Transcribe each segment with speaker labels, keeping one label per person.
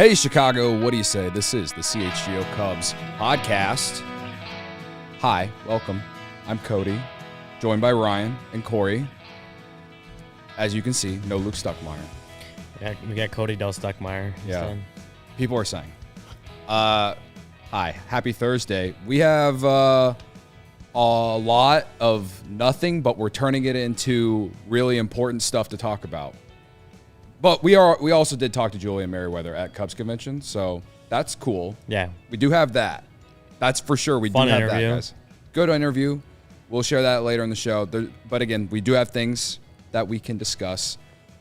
Speaker 1: Hey, Chicago, what do you say? This is the CHGO Cubs Podcast. Hi, welcome. I'm Cody, joined by Ryan and Corey. As you can see, no Luke Stuckmeyer.
Speaker 2: Yeah, we got Cody Stuckmeyer.
Speaker 1: Yeah, people are saying. Hi, happy Thursday. We have a lot of nothing, but we're turning it into really important stuff to talk about. But we also did talk to Julian Merryweather at Cubs Convention, so that's cool.
Speaker 2: Yeah.
Speaker 1: We do have that. That's for sure. We
Speaker 2: Fun
Speaker 1: do have
Speaker 2: interview.
Speaker 1: that, guys. Good interview. We'll share that later in the show. But again, we do have things that we can discuss.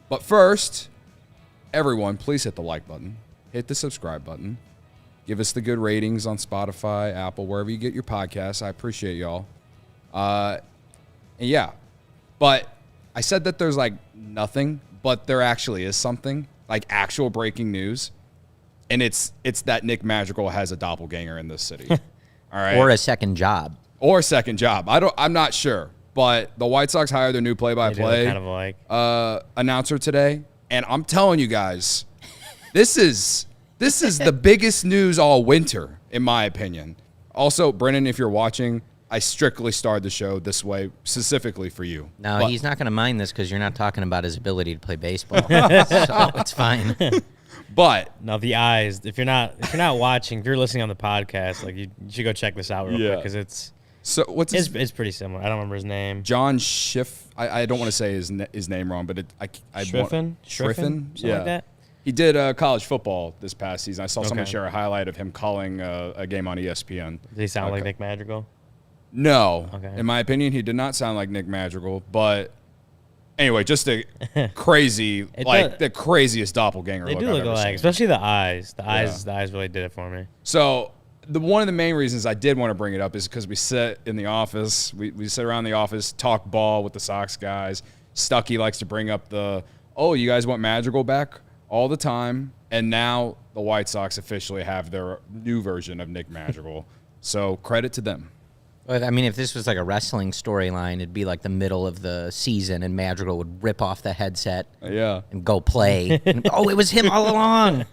Speaker 1: But first, everyone, please hit the like button. Hit the subscribe button. Give us the good ratings on Spotify, Apple, wherever you get your podcasts. I appreciate y'all. And yeah, but I said that there's like nothing, but there actually is something, like actual breaking news. And it's that Nick Madrigal has a doppelganger in this city. All right.
Speaker 3: Or a second job.
Speaker 1: Or a second job. I'm not sure. But the White Sox hired their new play-by-play
Speaker 2: kind of like
Speaker 1: announcer today. And I'm telling you guys, this is the biggest news all winter, in my opinion. Also, Brennan, if you're watching, I strictly started the show this way specifically for you.
Speaker 3: No, he's not going to mind this because you're not talking about his ability to play baseball. So it's fine.
Speaker 1: But
Speaker 2: no, the eyes. If you're not watching, if you're listening on the podcast, like you should go check this out real quick because it's pretty similar. I don't remember his name.
Speaker 1: John Schiff. I don't want to say his name wrong, but
Speaker 2: Schriffen, something like that.
Speaker 1: He did college football this past season. I saw someone share a highlight of him calling a game on ESPN.
Speaker 2: Did he sound like Nick Madrigal?
Speaker 1: No.
Speaker 2: Okay.
Speaker 1: In my opinion, he did not sound like Nick Madrigal. But anyway, just a crazy, the craziest doppelganger
Speaker 2: They
Speaker 1: look
Speaker 2: do
Speaker 1: I've
Speaker 2: look
Speaker 1: ever
Speaker 2: alike,
Speaker 1: seen.
Speaker 2: especially the eyes. The eyes really did it for me.
Speaker 1: So one of the main reasons I did want to bring it up is because we sit in the office. We sit around the office, talk ball with the Sox guys. Stuckey likes to bring up you guys want Madrigal back all the time. And now the White Sox officially have their new version of Nick Madrigal. So credit to them.
Speaker 3: I mean, if this was like a wrestling storyline, it'd be like the middle of the season and Madrigal would rip off the headset and go play. And, it was him all along.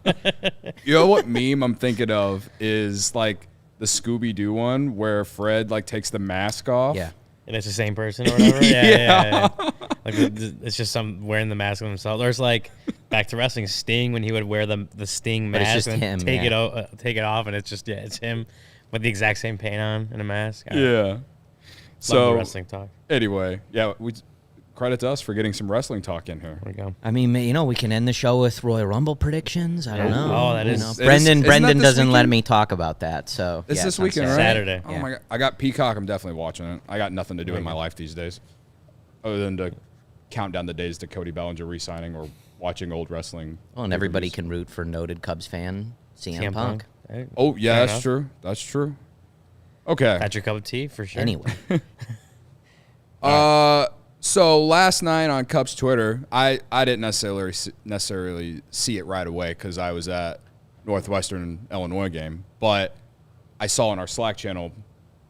Speaker 1: You know what meme I'm thinking of is like the Scooby-Doo one where Fred like takes the mask off.
Speaker 3: Yeah.
Speaker 2: And it's the same person or whatever. Yeah. Like it's just some wearing the mask on themselves. Or it's like back to wrestling, Sting when he would wear the Sting mask
Speaker 3: just
Speaker 2: and
Speaker 3: him,
Speaker 2: take it off, and it's just it's him with the exact same paint on and a mask.
Speaker 1: Yeah.
Speaker 2: So wrestling talk.
Speaker 1: Anyway, we credit to us for getting some wrestling talk in here.
Speaker 2: There we go.
Speaker 3: I mean, we can end the show with Royal Rumble predictions. I don't know.
Speaker 2: Oh, that is.
Speaker 3: Brendan
Speaker 1: this
Speaker 3: doesn't let
Speaker 1: weekend?
Speaker 3: me talk about that. So
Speaker 1: It's this
Speaker 3: on
Speaker 1: weekend, right?
Speaker 2: Saturday.
Speaker 1: Oh my God. I got Peacock. I'm definitely watching it. I got nothing to do in my life these days other than to count down the days to Cody Bellinger re-signing or watching old wrestling.
Speaker 3: Well, and everybody can root for noted Cubs fan CM Punk.
Speaker 1: Oh, yeah,
Speaker 2: Fair
Speaker 1: true. That's true. Okay.
Speaker 2: That's your cup of tea for sure.
Speaker 3: Anyway.
Speaker 1: So last night on Cubs Twitter, I didn't necessarily see it right away because I was at Northwestern Illinois game, but I saw in our Slack channel,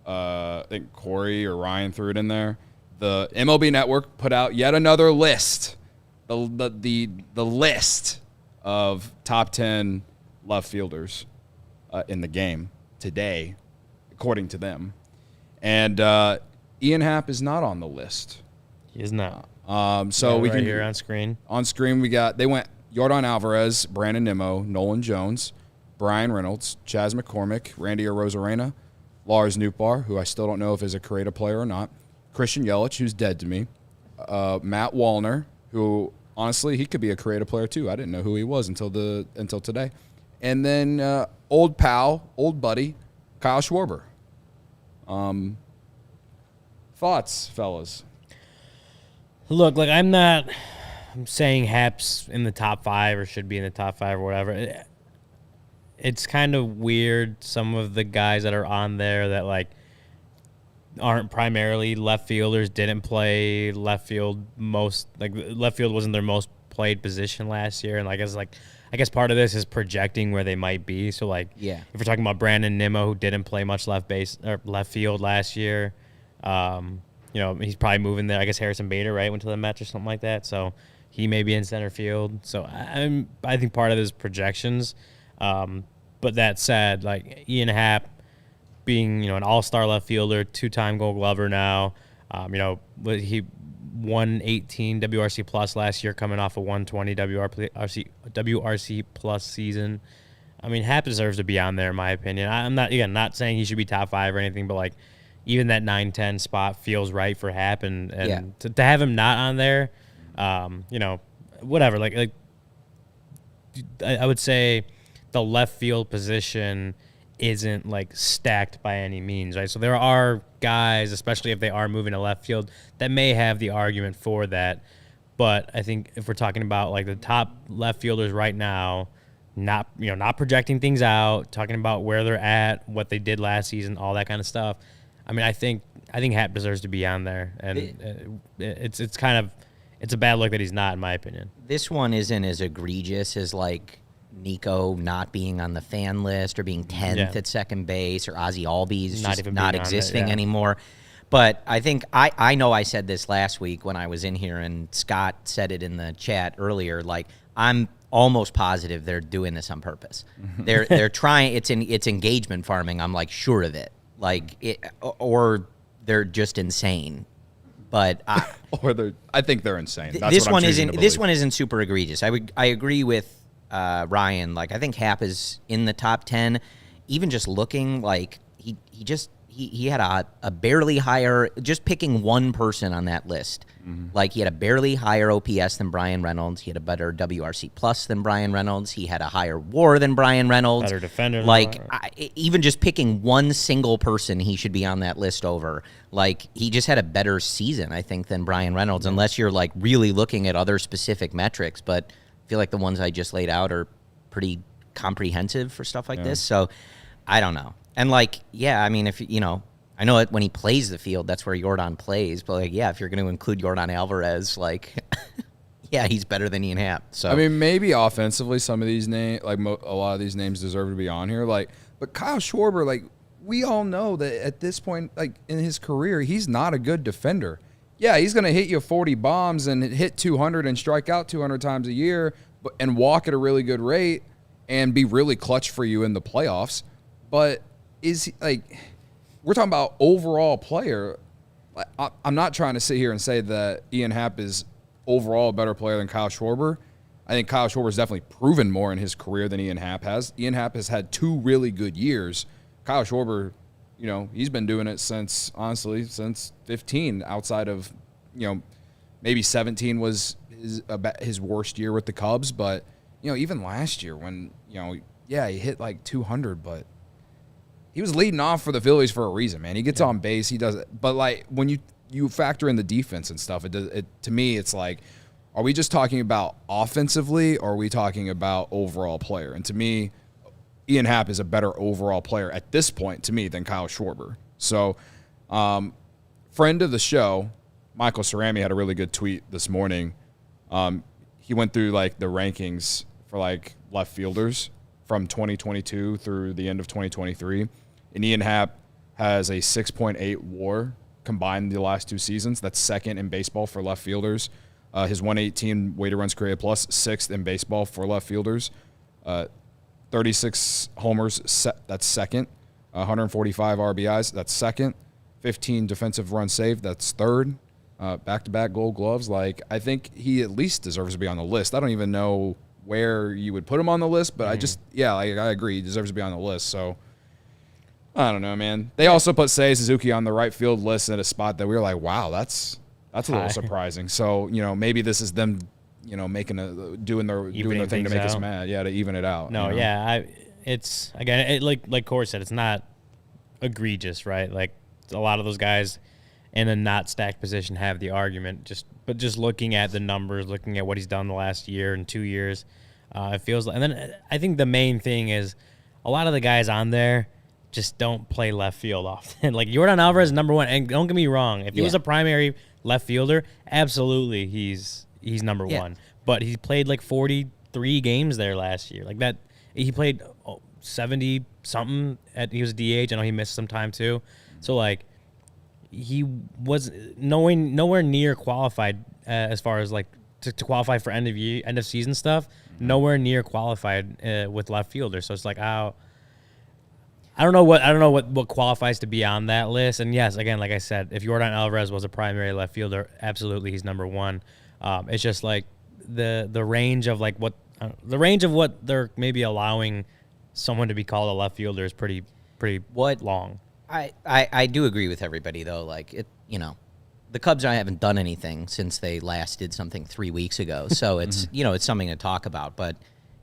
Speaker 1: I think Corey or Ryan threw it in there. The MLB Network put out yet another list, the list of top 10 left fielders in the game today, according to them, and Ian Happ is not on the list.
Speaker 2: He is not.
Speaker 1: So we
Speaker 2: right
Speaker 1: can
Speaker 2: here on screen.
Speaker 1: On screen, they went Yordan Alvarez, Brandon Nimmo, Nolan Jones, Brian Reynolds, Chas McCormick, Randy Arozarena, Lars Nootbaar, who I still don't know if is a creative player or not, Christian Yelich, who's dead to me, Matt Wallner, who honestly he could be a creative player too. I didn't know who he was until today, and then old buddy, Kyle Schwarber. Thoughts, fellas?
Speaker 2: Look, like I'm saying Happ's in the top 5 or should be in the top 5 or whatever. It's kind of weird. Some of the guys that are on there that like aren't primarily left fielders didn't play left field left field wasn't their most played position last year, and I guess part of this is projecting where they might be. So if we're talking about Brandon Nimmo, who didn't play much left field last year. He's probably moving there. I guess Harrison Bader, right, went to the Mets or something like that. So he may be in center field. So I think part of this is projections. But that said, like Ian Happ being, an all-star left fielder, 2-time Gold Glover now, he won 18 WRC plus last year, coming off a 120 WRC plus season. I mean, Happ deserves to be on there, in my opinion. I'm not saying he should be top 5 or anything, but like even that 9-10 spot feels right for Happ, and to have him not on there, whatever. Like I would say the left field position isn't like stacked by any means, right? So there are guys, especially if they are moving to left field, that may have the argument for that. But I think if we're talking about like the top left fielders right now, not projecting things out, talking about where they're at, what they did last season, all that kind of stuff. I mean, I think Happ deserves to be on there, and it's a bad look that he's not, in my opinion.
Speaker 3: This one isn't as egregious as like Nico not being on the fan list or being 10th at second base, or Ozzy Albies just not existing anymore. But I think I know I said this last week when I was in here, and Scott said it in the chat earlier. Like, I'm almost positive they're doing this on purpose. They're trying. It's engagement farming. I'm like sure of it. Or they're just insane. But
Speaker 1: I think they're insane.
Speaker 3: This one isn't super egregious. I agree with Ryan. Like, I think Happ is in the top 10. Even just looking, like he had a barely higher, just picking one person on that list. Mm-hmm. Like, he had a barely higher OPS than Brian Reynolds. He had a better WRC plus than Brian Reynolds. He had a higher WAR than Brian Reynolds.
Speaker 2: Better defender.
Speaker 3: Like, even just picking one single person, he should be on that list over. Like, he just had a better season, I think, than Brian Reynolds, unless you're like really looking at other specific metrics. But I feel like the ones I just laid out are pretty comprehensive for stuff like this. So I don't know. And like, I mean, if I know it when he plays the field, that's where Jordan plays. But like, if you're going to include Jordan Alvarez, like, he's better than Ian Happ. So
Speaker 1: I mean, maybe offensively, some of these names, like a lot of these names, deserve to be on here. Like, but Kyle Schwarber, like, we all know that at this point, like in his career, he's not a good defender. Yeah, he's going to hit you 40 bombs and hit 200 and strike out 200 times a year, and walk at a really good rate and be really clutch for you in the playoffs. But is he, like, we're talking about overall player. I'm not trying to sit here and say that Ian Happ is overall a better player than Kyle Schwarber. I think Kyle Schwarber has definitely proven more in his career than Ian Happ has. Ian Happ has had 2 really good years. Kyle Schwarber, he's been doing it since 15, outside of, maybe 17 was his worst year with the Cubs. But, even last year when, he hit like 200, but he was leading off for the Phillies for a reason, man. He gets on base. He does it. But, like, when you factor in the defense and stuff, to me, it's like, are we just talking about offensively, or are we talking about overall player? And to me, Ian Happ is a better overall player at this point, to me, than Kyle Schwarber. So, friend of the show, Michael Cerami, had a really good tweet this morning. He went through, like, the rankings for, like, left fielders from 2022 through the end of 2023. And Ian Happ has a 6.8 WAR combined the last 2 seasons. That's second in baseball for left fielders. His 118 weighted runs created plus, 6th in baseball for left fielders. 36 homers, that's second. 145 RBIs, that's second. 15 defensive runs saved, that's third. Back-to-back Gold Gloves. Like, I think he at least deserves to be on the list. I don't even know where you would put him on the list, but I agree. He deserves to be on the list. So, I don't know, man. They also put Seiya Suzuki on the right field list at a spot that we were like, wow, that's a little surprising. So, maybe this is them, doing their thing to make us mad. Yeah, to even it out.
Speaker 2: No, it's, again, like Corey said, it's not egregious, right? Like, a lot of those guys in a not stacked position have the argument. But just looking at the numbers, looking at what he's done the last year and 2 years, it feels like. And then I think the main thing is a lot of the guys on there just don't play left field often. Like, Jordan Alvarez is number 1, and don't get me wrong, if he was a primary left fielder, absolutely he's number 1. But he played like 43 games there last year. Like, that, he played 70 something. He was DH. I know he missed some time too. So, like, he was nowhere near qualified as far as, like, to qualify for end of season stuff, nowhere near qualified with left fielder. So it's like, I don't know what qualifies to be on that list. And yes, again, like I said, if Yordan Alvarez was a primary left fielder, absolutely he's number one. It's just like the range of like what they're maybe allowing someone to be called a left fielder is pretty long.
Speaker 3: I do agree with everybody though. Like the Cubs haven't done anything since they last did something 3 weeks ago. So it's it's something to talk about. But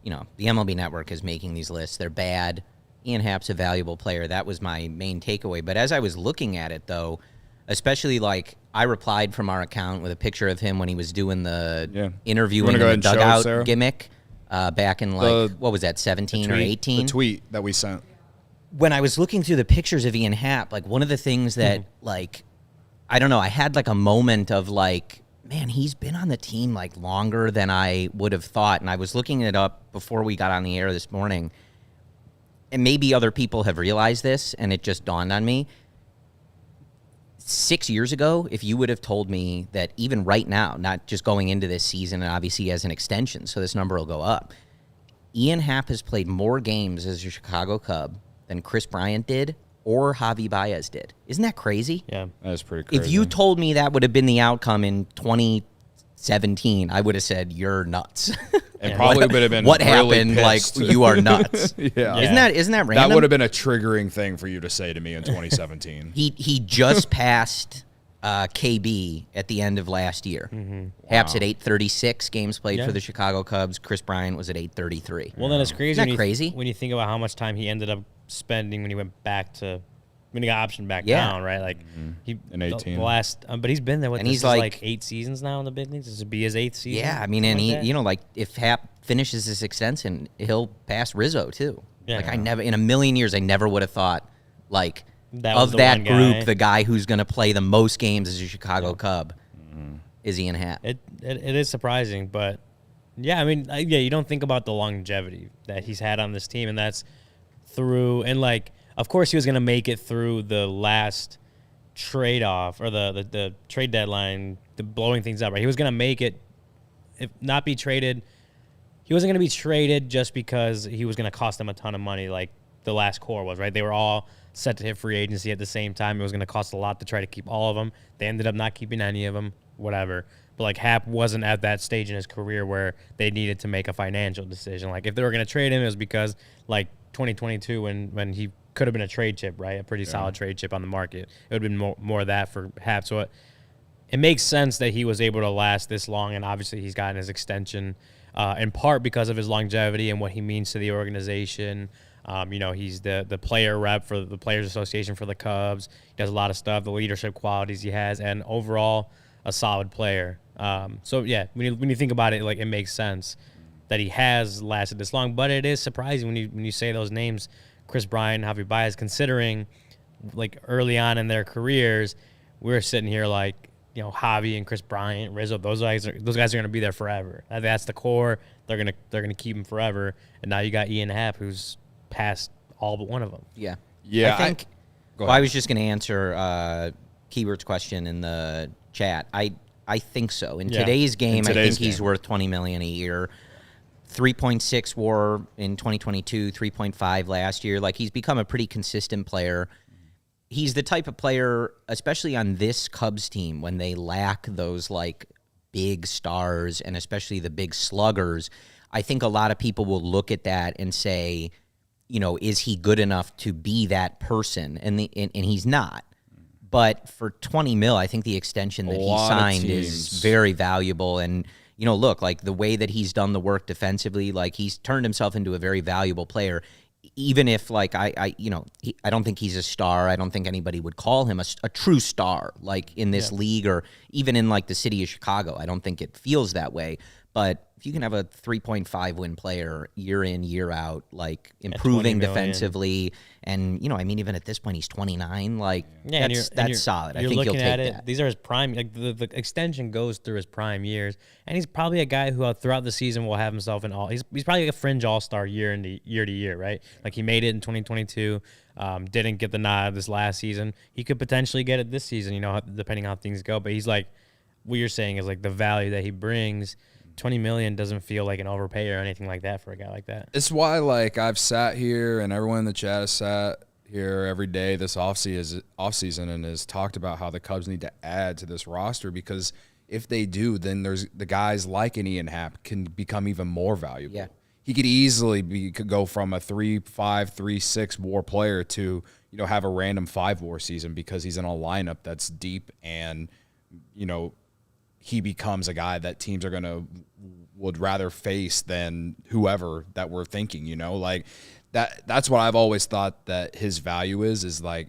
Speaker 3: the MLB Network is making these lists. They're bad. Ian Happ's a valuable player. That was my main takeaway. But as I was looking at it, though, especially like I replied from our account with a picture of him when he was doing the interviewing in the dugout gimmick back in what was that, 17 or 18?
Speaker 1: The tweet that we sent.
Speaker 3: When I was looking through the pictures of Ian Happ, like one of the things that like, I don't know, I had like a moment of like, man, he's been on the team like longer than I would have thought. And I was looking it up before we got on the air this morning. And maybe other people have realized this, and it just dawned on me. 6 years ago, if you would have told me that even right now, not just going into this season, and obviously as an extension, so this number will go up, Ian Happ has played more games as a Chicago Cub than Chris Bryant did or Javi Baez did. Isn't that crazy?
Speaker 2: Yeah,
Speaker 1: that is pretty crazy.
Speaker 3: If you told me that would have been the outcome in 2017, I would have said, you're nuts.
Speaker 1: And probably would have been
Speaker 3: what
Speaker 1: really
Speaker 3: happened,
Speaker 1: pissed.
Speaker 3: like, you are nuts.
Speaker 1: Yeah.
Speaker 3: Isn't that random?
Speaker 1: That would have been a triggering thing for you to say to me in 2017.
Speaker 3: He just passed KB at the end of last year. Happ's at 836 games played for the Chicago Cubs. Chris Bryant was at 833.
Speaker 2: Well, then it's crazy.
Speaker 3: Isn't that crazy?
Speaker 2: When you think about how much time he ended up spending when he went back to when he got optioned back down, right? Like he
Speaker 1: in 18.
Speaker 2: the last, but he's been there with.
Speaker 3: And
Speaker 2: this
Speaker 3: he's
Speaker 2: like 8 seasons now in the big leagues. This would be his 8th season.
Speaker 3: Yeah, I mean, and he, like if Happ finishes his extension, he'll pass Rizzo too.
Speaker 2: Yeah.
Speaker 3: Like I never, in a million years, I never would have thought like
Speaker 2: That
Speaker 3: of
Speaker 2: was
Speaker 3: that
Speaker 2: the
Speaker 3: group,
Speaker 2: guy.
Speaker 3: the guy who's going to play the most games as a Chicago Cub is Ian Happ.
Speaker 2: It is surprising, but yeah, I mean, you don't think about the longevity that he's had on this team, and that's through, and like, of course, he was going to make it through the last trade-off or the trade deadline, the blowing things up, right? He was going to make it, if not be traded. He wasn't going to be traded just because he was going to cost them a ton of money, like the last core was, right? They were all set to hit free agency at the same time. It was going to cost a lot to try to keep all of them. They ended up not keeping any of them, whatever. But like Happ wasn't at that stage in his career where they needed to make a financial decision. Like if they were going to trade him, it was because like 2022 when he could have been a trade chip, right? A pretty solid trade chip on the market. It would have been more of that for Happ. So it makes sense that he was able to last this long, and obviously he's gotten his extension in part because of his longevity and what he means to the organization. He's the player rep for the Players Association for the Cubs. He does a lot of stuff, the leadership qualities he has, and overall a solid player. So yeah, when you think about it, like it makes sense that he has lasted this long. But it is surprising when you say those names, Chris Bryant, Javi Baez, considering like early on in their careers, we're sitting here like, Javi and Chris Bryant, Rizzo, those guys are going to be there forever. That's the core. They're gonna keep him forever. And now you got Ian Happ, who's past all but one of them.
Speaker 3: Yeah.
Speaker 1: Yeah.
Speaker 3: I think. I was just going to answer Keywords question in the chat. I think so. In today's game, I think he's worth $20 million a year. 3.6 WAR in 2022, 3.5 last year. Like he's become a pretty consistent player. He's the type of player, especially on this Cubs team, when they lack those like big stars and especially the big sluggers. I think a lot of people will look at that and say, is he good enough to be that person? And he's not. But for $20 million, I think the extension that he signed is very valuable. And look, like the way that he's done the work defensively, like he's turned himself into a very valuable player. Even if like I don't think he's a star. I don't think anybody would call him a true star like in this league or even in like the city of Chicago. I don't think it feels that way. But if you can have a 3.5 win player year in, year out, like improving defensively, and even at this point he's 29, like that's solid. I think you'll take that.
Speaker 2: These are his prime. Like the extension goes through his prime years, and he's probably a guy who throughout the season will have himself in all. He's probably like a fringe all-star year to year, right? Like he made it in 2022. Didn't get the nod this last season. He could potentially get it this season, depending on how things go. But he's like what you're saying is like the value that he brings. $20 million doesn't feel like an overpay or anything like that for a guy like that.
Speaker 1: It's why, like, I've sat here and everyone in the chat has sat here every day this offseason and has talked about how the Cubs need to add to this roster, because if they do, then there's the guys like an Ian Happ can become even more valuable.
Speaker 3: Yeah.
Speaker 1: He could easily could go from a 3-5, 3-6 WAR player to, you know, have a random 5 WAR season because he's in a lineup that's deep, and, you know, he becomes a guy that teams would rather face than whoever that we're thinking, you know, like that's what I've always thought that his value is like,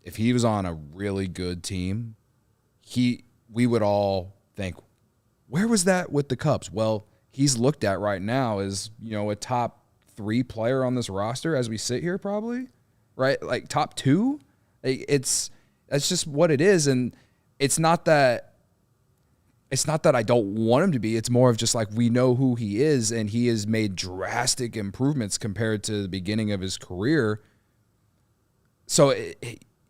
Speaker 1: if he was on a really good team, we would all think, where was that with the Cubs? Well, he's looked at right now as, you know, a top 3 player on this roster as we sit here, probably, right? Like top 2. That's just what it is. And it's not that I don't want him to be. It's more of just like, we know who he is, and he has made drastic improvements compared to the beginning of his career. So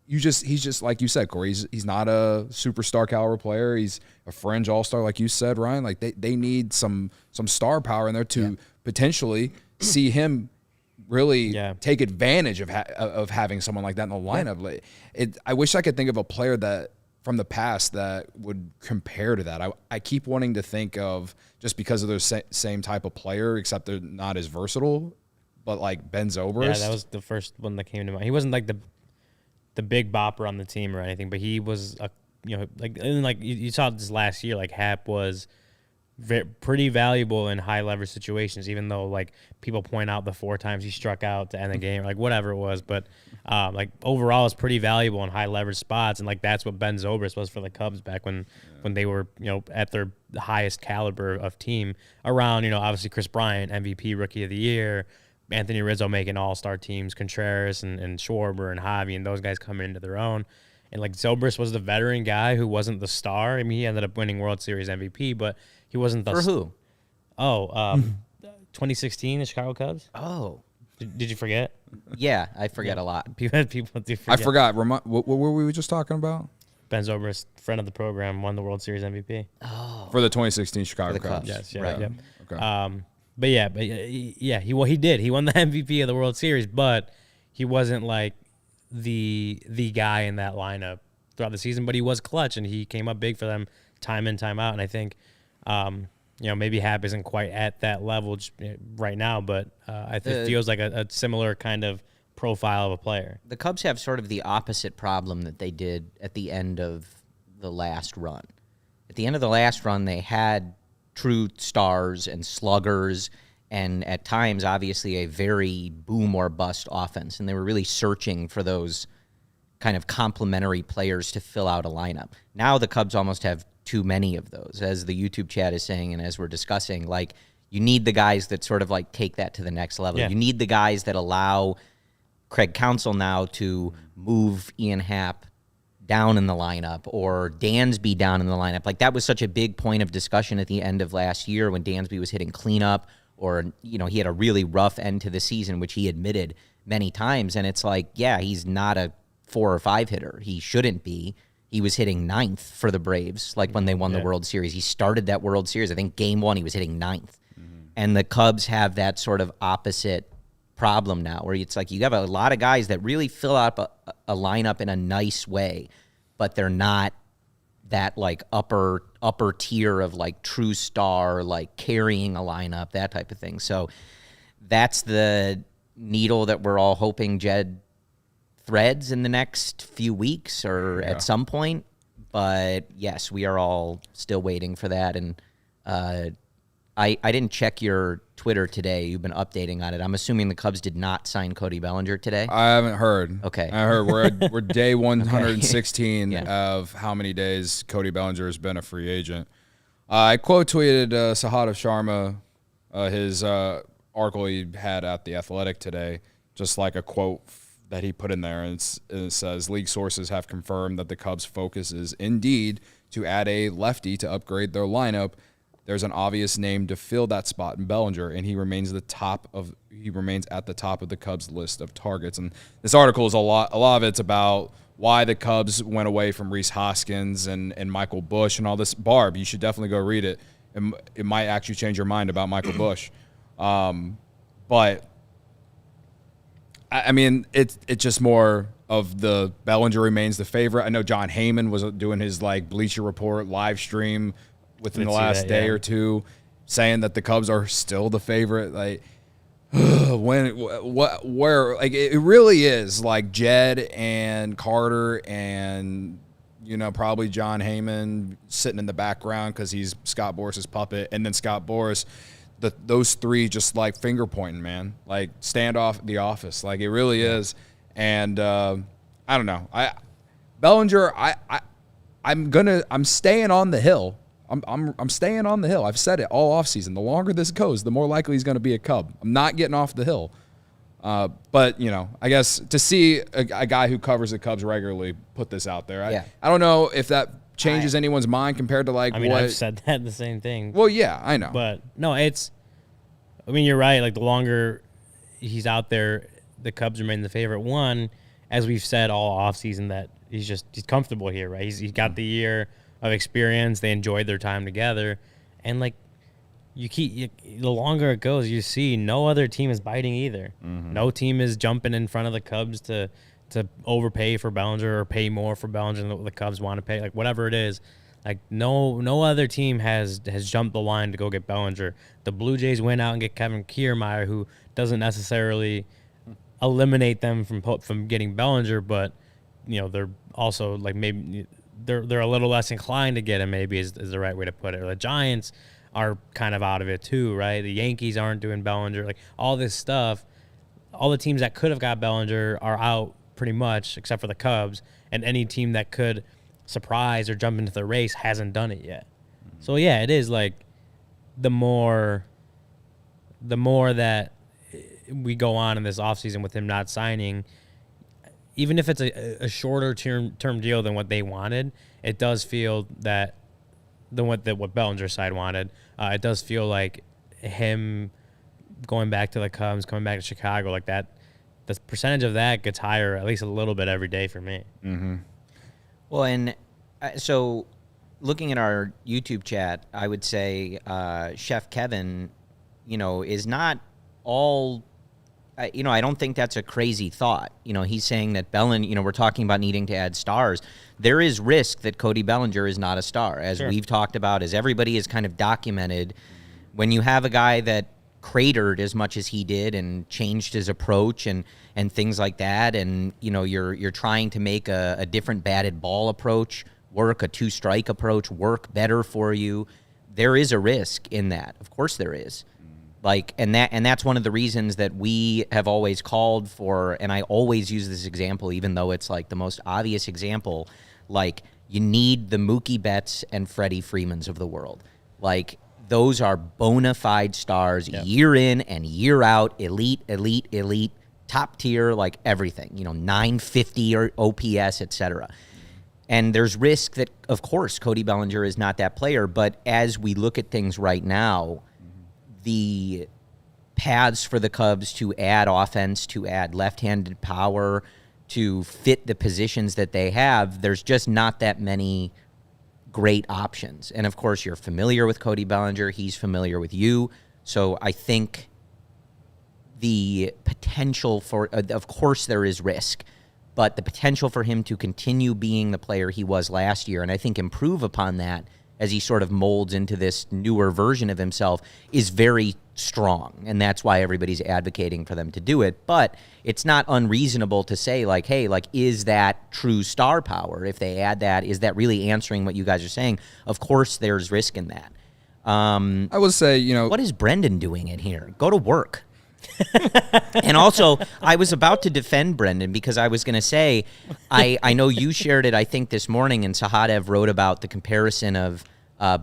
Speaker 1: he's just like you said, Corey. He's not a superstar caliber player. He's a fringe all-star, like you said, Ryan. Like they need some star power in there to potentially see him really take advantage of having someone like that in the lineup. Yeah. I wish I could think of a player that from the past that would compare to that. I keep wanting to think of, just because of their same type of player, except they're not as versatile, but like Ben Zobrist.
Speaker 2: Yeah, that was the first one that came to mind. He wasn't like the big bopper on the team or anything, but he was like you saw this last year, like Happ was pretty valuable in high leverage situations, even though like people point out the 4 times he struck out to end the game, like whatever it was, but like overall it's pretty valuable in high leverage spots, and like that's what Ben Zobrist was for the Cubs back when they were, you know, at their highest caliber of team, around, you know, obviously Chris Bryant, MVP Rookie of the Year, Anthony Rizzo making all-star teams, Contreras and Schwarber and Javi and those guys coming into their own. And like Zobrist was the veteran guy who wasn't the star. I mean, he ended up winning World Series MVP, but he wasn't the
Speaker 3: for who?
Speaker 2: 2016, the Chicago Cubs.
Speaker 3: Oh,
Speaker 2: did you forget?
Speaker 3: Yeah, I forget a lot.
Speaker 2: People do forget.
Speaker 1: I forgot. What were we just talking about?
Speaker 2: Ben Zobrist, friend of the program, won the World Series MVP.
Speaker 3: Oh,
Speaker 1: for the 2016 Chicago
Speaker 3: Cubs.
Speaker 2: Yes, yeah,
Speaker 3: right.
Speaker 2: Yep.
Speaker 1: Okay.
Speaker 2: He won the MVP of the World Series, but he wasn't like the guy in that lineup throughout the season. But he was clutch, and he came up big for them time in, time out. And I think, you know, maybe Happ isn't quite at that level right now, but I think it feels like a similar kind of profile of a player.
Speaker 3: The Cubs have sort of the opposite problem that they did at the end of the last run. At the end of the last run, they had true stars and sluggers, and at times, obviously, a very boom or bust offense. And they were really searching for those kind of complementary players to fill out a lineup. Now the Cubs almost have too many of those, as the YouTube chat is saying, and as we're discussing. Like, you need the guys that sort of like take that to the next level. Yeah. You need the guys that allow Craig Counsell now to move Ian Happ down in the lineup, or Dansby down in the lineup. Like, that was such a big point of discussion at the end of last year when Dansby was hitting cleanup, or, you know, he had a really rough end to the season, which he admitted many times. And it's like, yeah, he's not a 4 or 5 hitter. He shouldn't be. He was hitting 9th for the Braves, like when they won the World Series. He started that World Series. I think game 1 he was hitting 9th. And the Cubs have that sort of opposite problem now, where it's like you have a lot of guys that really fill out a lineup in a nice way, but they're not that like upper tier of like true star, like carrying a lineup, that type of thing. So that's the needle that we're all hoping Jed threads in the next few weeks or at some point. But yes, we are all still waiting for that. And I didn't check your Twitter today. You've been updating on it. I'm assuming the Cubs did not sign Cody Bellinger today.
Speaker 1: I haven't heard.
Speaker 3: Okay.
Speaker 1: I heard we're day 116 of how many days Cody Bellinger has been a free agent. I quote tweeted Sahadev Sharma, his article he had at The Athletic today, just like a quote that he put in there, and it says, league sources have confirmed that the Cubs' focus is indeed to add a lefty to upgrade their lineup. there's an obvious name to fill that spot in Bellinger, and he remains at the top of the Cubs list of targets. And this article is a lot of it's about why the Cubs went away from Rhys Hoskins and Michael Busch and all this. Barb, you should definitely go read it. It might actually change your mind about Michael Busch. But I mean, it's just more of the Bellinger remains the favorite. I know John Heyman was doing his like Bleacher Report live stream within the last day or two, saying that the Cubs are still the favorite. Like, where like it really is like Jed and Carter and probably John Heyman sitting in the background because he's Scott Boris's puppet, and then Scott Boris. Those three just like finger pointing, man, like stand off the office, like it really is. And I don't know, Bellinger, I'm staying on the hill. I'm staying on the hill. I've said it all offseason. The longer this goes, the more likely he's going to be a Cub. I'm not getting off the hill. But I guess to see a guy who covers the Cubs regularly put this out there, I don't know if that changes anyone's mind compared to I've
Speaker 2: said that the same thing.
Speaker 1: Well, yeah, I know.
Speaker 2: But no, you're right. Like the longer he's out there, the Cubs remain the favorite. One, as we've said all offseason, that he's comfortable here, right? He's got the year of experience. They enjoyed their time together. And the longer it goes, you see no other team is biting either. Mm-hmm. No team is jumping in front of the Cubs to overpay for Bellinger or pay more for Bellinger than the Cubs want to pay, like whatever it is. Like no other team has jumped the line to go get Bellinger. The Blue Jays went out and get Kevin Kiermaier, who doesn't necessarily eliminate them from getting Bellinger, but they're also like maybe they're a little less inclined to get him. Maybe is the right way to put it. Or the Giants are kind of out of it too, right? The Yankees aren't doing Bellinger. Like all this stuff, all the teams that could have got Bellinger are out pretty much, except for the Cubs, and any team that could surprise or jump into the race hasn't done it yet. Mm-hmm. So yeah, it is like the more that we go on in this offseason with him not signing, even if it's a shorter term deal than what they wanted, it does feel that what Bellinger's side wanted. It does feel like him going back to the Cubs, coming back to Chicago, like that. The percentage of that gets higher at least a little bit every day for me.
Speaker 1: Mm-hmm.
Speaker 3: Well, and so looking at our YouTube chat, I would say Chef Kevin, is not all. I don't think that's a crazy thought. He's saying that Bellinger. We're talking about needing to add stars. There is risk that Cody Bellinger is not a star, as we've talked about, as everybody has kind of documented. When you have a guy that cratered as much as he did and changed his approach and things like that, and you're trying to make a different batted ball approach work, a 2-strike approach work better for you, there is a risk in that. Of course there is. And that's one of the reasons that we have always called for, and I always use this example even though it's like the most obvious example, like you need the Mookie Betts and Freddie Freemans of the world. Like those are bona fide stars, year in and year out, elite, top tier, like everything, 950 or OPS, etc. And there's risk that, of course, Cody Bellinger is not that player, but as we look at things right now, the paths for the Cubs to add offense, to add left-handed power, to fit the positions that they have, there's just not that many great options. And, of course, you're familiar with Cody Bellinger. He's familiar with you. So I think the potential for, of course, there is risk, but the potential for him to continue being the player he was last year, and I think improve upon that as he sort of molds into this newer version of himself, is very strong. And that's why everybody's advocating for them to do it. But it's not unreasonable to say, like, hey, like, is that true star power? If they add that, is that really answering what you guys are saying? Of course there's risk in that.
Speaker 1: I would say,
Speaker 3: what is Brendan doing in here? Go to work. And also, I was about to defend Brendan because I was going to say, I know you shared it, I think, this morning, and Sahadev wrote about the comparison of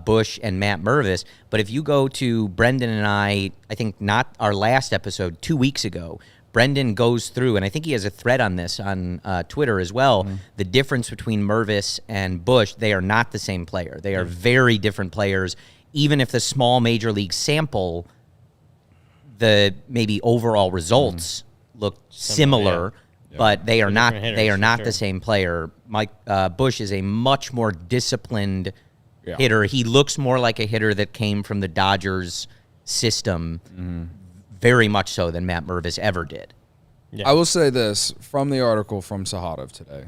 Speaker 3: Busch and Matt Mervis. But if you go to Brendan and I think not our last episode, 2 weeks ago, Brendan goes through, and I think he has a thread on this on Twitter as well, the difference between Mervis and Busch. They are not the same player. They are very different players even if the small major league sample, the maybe overall results look similar, but they are not the same player. Mike Busch is a much more disciplined hitter. He looks more like a hitter that came from the Dodgers system, very much so than Matt Mervis ever did.
Speaker 1: Yeah. I will say this from the article from Sahatov today.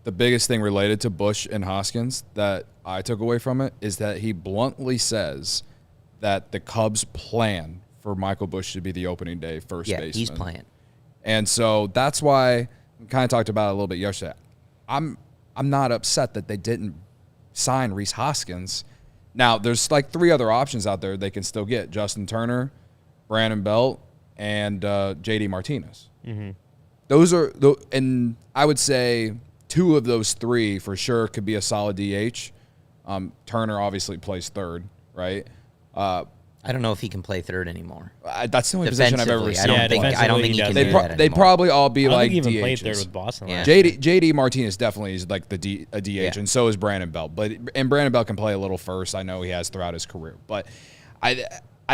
Speaker 1: The biggest thing related to Busch and Hoskins that I took away from it is that he bluntly says that the Cubs plan for Michael Busch to be the opening day first baseman.
Speaker 3: Yeah, he's playing.
Speaker 1: And so that's why we kind of talked about it a little bit yesterday. I'm not upset that they didn't sign Rhys Hoskins. Now, there's like 3 other options out there they can still get: Justin Turner, Brandon Belt, and JD Martinez. Those are, and I would say 2 of those 3 for sure could be a solid DH. Turner obviously plays third, right?
Speaker 3: I don't know if he can play third anymore.
Speaker 1: That's the only position I've ever seen.
Speaker 3: I don't think he can do that anymore.
Speaker 1: They probably all be like
Speaker 2: DHs. I don't think he even
Speaker 1: DHs.
Speaker 2: played third with Boston.
Speaker 1: Yeah. JD Martinez definitely is like a DH, and so is Brandon Belt. And Brandon Belt can play a little first. I know he has throughout his career. But I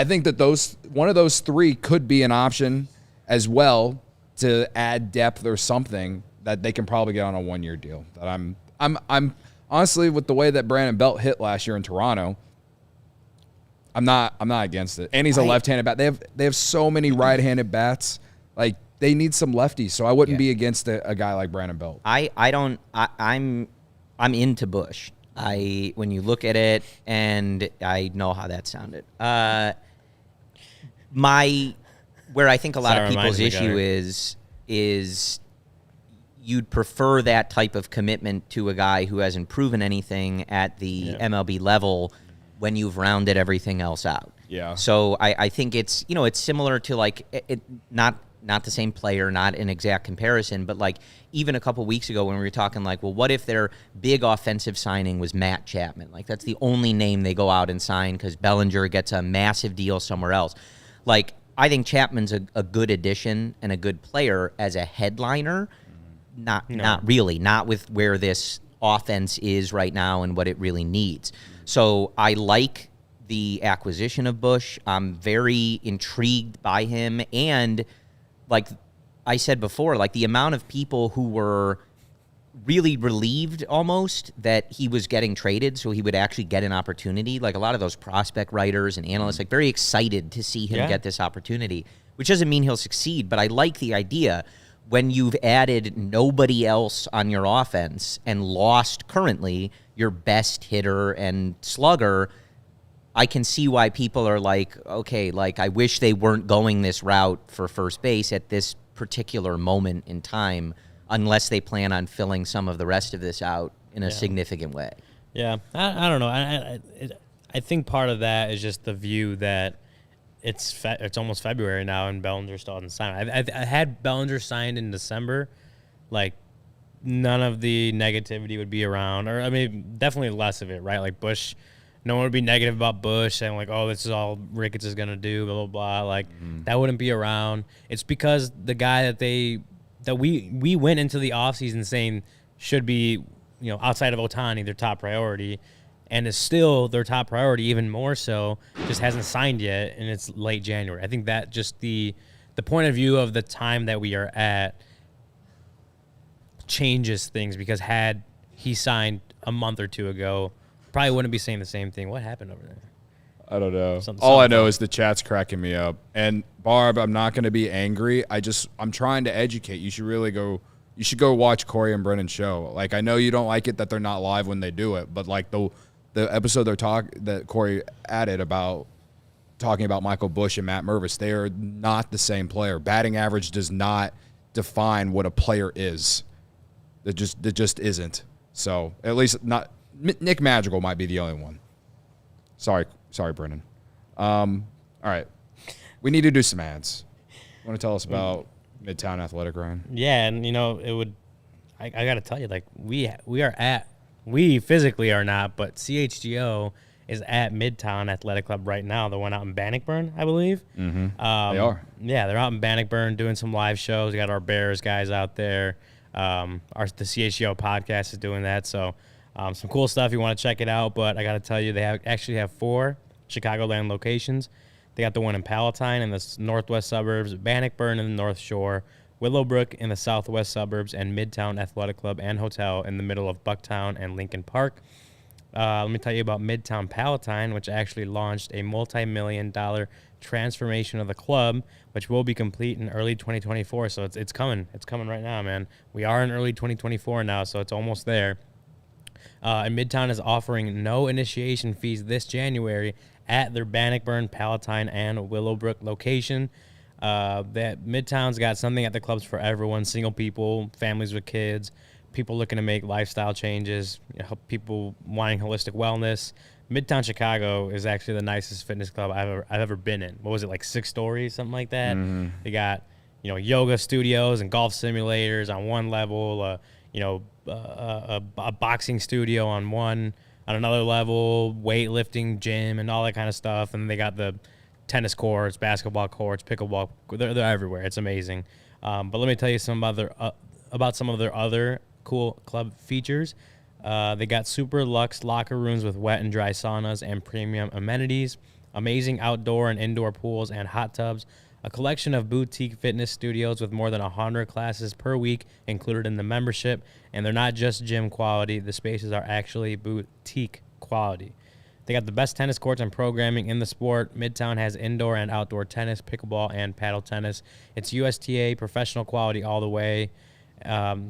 Speaker 1: think that one of those 3 could be an option as well to add depth or something that they can probably get on a 1-year deal. That I'm honestly, with the way that Brandon Belt hit last year in Toronto, I'm not against it. And he's a left-handed bat. They have so many right-handed bats. Like, they need some lefties. So I wouldn't be against a guy like Brandon Belt.
Speaker 3: I'm into Busch. When you look at it, and I know how that sounded. Where I think a lot of people's issue is you'd prefer that type of commitment to a guy who hasn't proven anything at the MLB level when you've rounded everything else out.
Speaker 1: Yeah.
Speaker 3: So I think it's similar to like not the same player, not an exact comparison, but like even a couple weeks ago when we were talking like, well, what if their big offensive signing was Matt Chapman? Like that's the only name they go out and sign because Bellinger gets a massive deal somewhere else. Like I think Chapman's a good addition and a good player as a headliner. Not really, not with where this offense is right now and what it really needs. So I like the acquisition of Busch. I'm very intrigued by him. And like I said before, like the amount of people who were really relieved almost that he was getting traded so he would actually get an opportunity. Like a lot of those prospect writers and analysts, like very excited to see him get this opportunity, which doesn't mean he'll succeed. But I like the idea when you've added nobody else on your offense and lost currently your best hitter and slugger, I can see why people are like, okay, like I wish they weren't going this route for first base at this particular moment in time unless they plan on filling some of the rest of this out in a significant way.
Speaker 2: Yeah, I don't know. I think part of that is just the view that it's almost February now and Bellinger still hasn't signed. I had Bellinger signed in December, like none of the negativity would be around, or I mean definitely less of it, right? Like Busch, no one would be negative about Busch saying like, oh, this is all Ricketts is gonna do, blah blah blah. Like that wouldn't be around. It's because the guy that we went into the offseason saying should be, outside of Ohtani, their top priority, and is still their top priority, even more so, just hasn't signed yet, and it's late January. I think that just the point of view of the time that we are at changes things, because had he signed a month or 2 ago, probably wouldn't be saying the same thing. What happened over there?
Speaker 1: I don't know. All I know is the chat's cracking me up. And Barb, I'm not going to be angry. I'm trying to educate. You should go watch Corey and Brennan's show. Like, I know you don't like it that they're not live when they do it, but like the episode that Corey added about talking about Michael Busch and Matt Mervis, they are not the same player. Batting average does not define what a player is. It just isn't. So at least not. Nick Madrigal might be the only one. Sorry, Brennan. All right, we need to do some ads. You want to tell us about Midtown Athletic, Ryan?
Speaker 2: Yeah, and it would. I got to tell you, like we physically are not, but CHGO is at Midtown Athletic Club right now. The one out in Bannockburn, I believe.
Speaker 1: Mm-hmm. They are.
Speaker 2: Yeah, they're out in Bannockburn doing some live shows. We got our Bears guys out there. The CHGO podcast is doing that, so some cool stuff. You want to check it out, but I got to tell you, they actually have 4 Chicagoland locations. They got the one in Palatine in the northwest suburbs, Bannockburn in the North Shore, Willowbrook in the southwest suburbs, and Midtown Athletic Club and Hotel in the middle of Bucktown and Lincoln Park. Let me tell you about Midtown Palatine, which actually launched a multi-million-dollar transformation of the club, which will be complete in early 2024. So it's coming. It's coming right now, man. We are in early 2024 now, so it's almost there. And Midtown is offering no initiation fees this January at their Bannockburn, Palatine, and Willowbrook location. That Midtown's got something at the clubs for everyone: single people, families with kids, people looking to make lifestyle changes, people wanting holistic wellness. Midtown Chicago is actually the nicest fitness club I've ever been in. What was it, like 6 stories, something like that? Mm-hmm. They got yoga studios and golf simulators on one level. A boxing studio on another level, weightlifting gym and all that kind of stuff. And they got the tennis courts, basketball courts, pickleball. They're everywhere. It's amazing. But let me tell you about some of their other cool club features. They got super luxe locker rooms with wet and dry saunas and premium amenities, amazing outdoor and indoor pools and hot tubs, a collection of boutique fitness studios with more than 100 classes per week included in the membership. And they're not just gym quality. The spaces are actually boutique quality. They got the best tennis courts and programming in the sport. Midtown has indoor and outdoor tennis, pickleball, and paddle tennis. It's USTA professional quality all the way.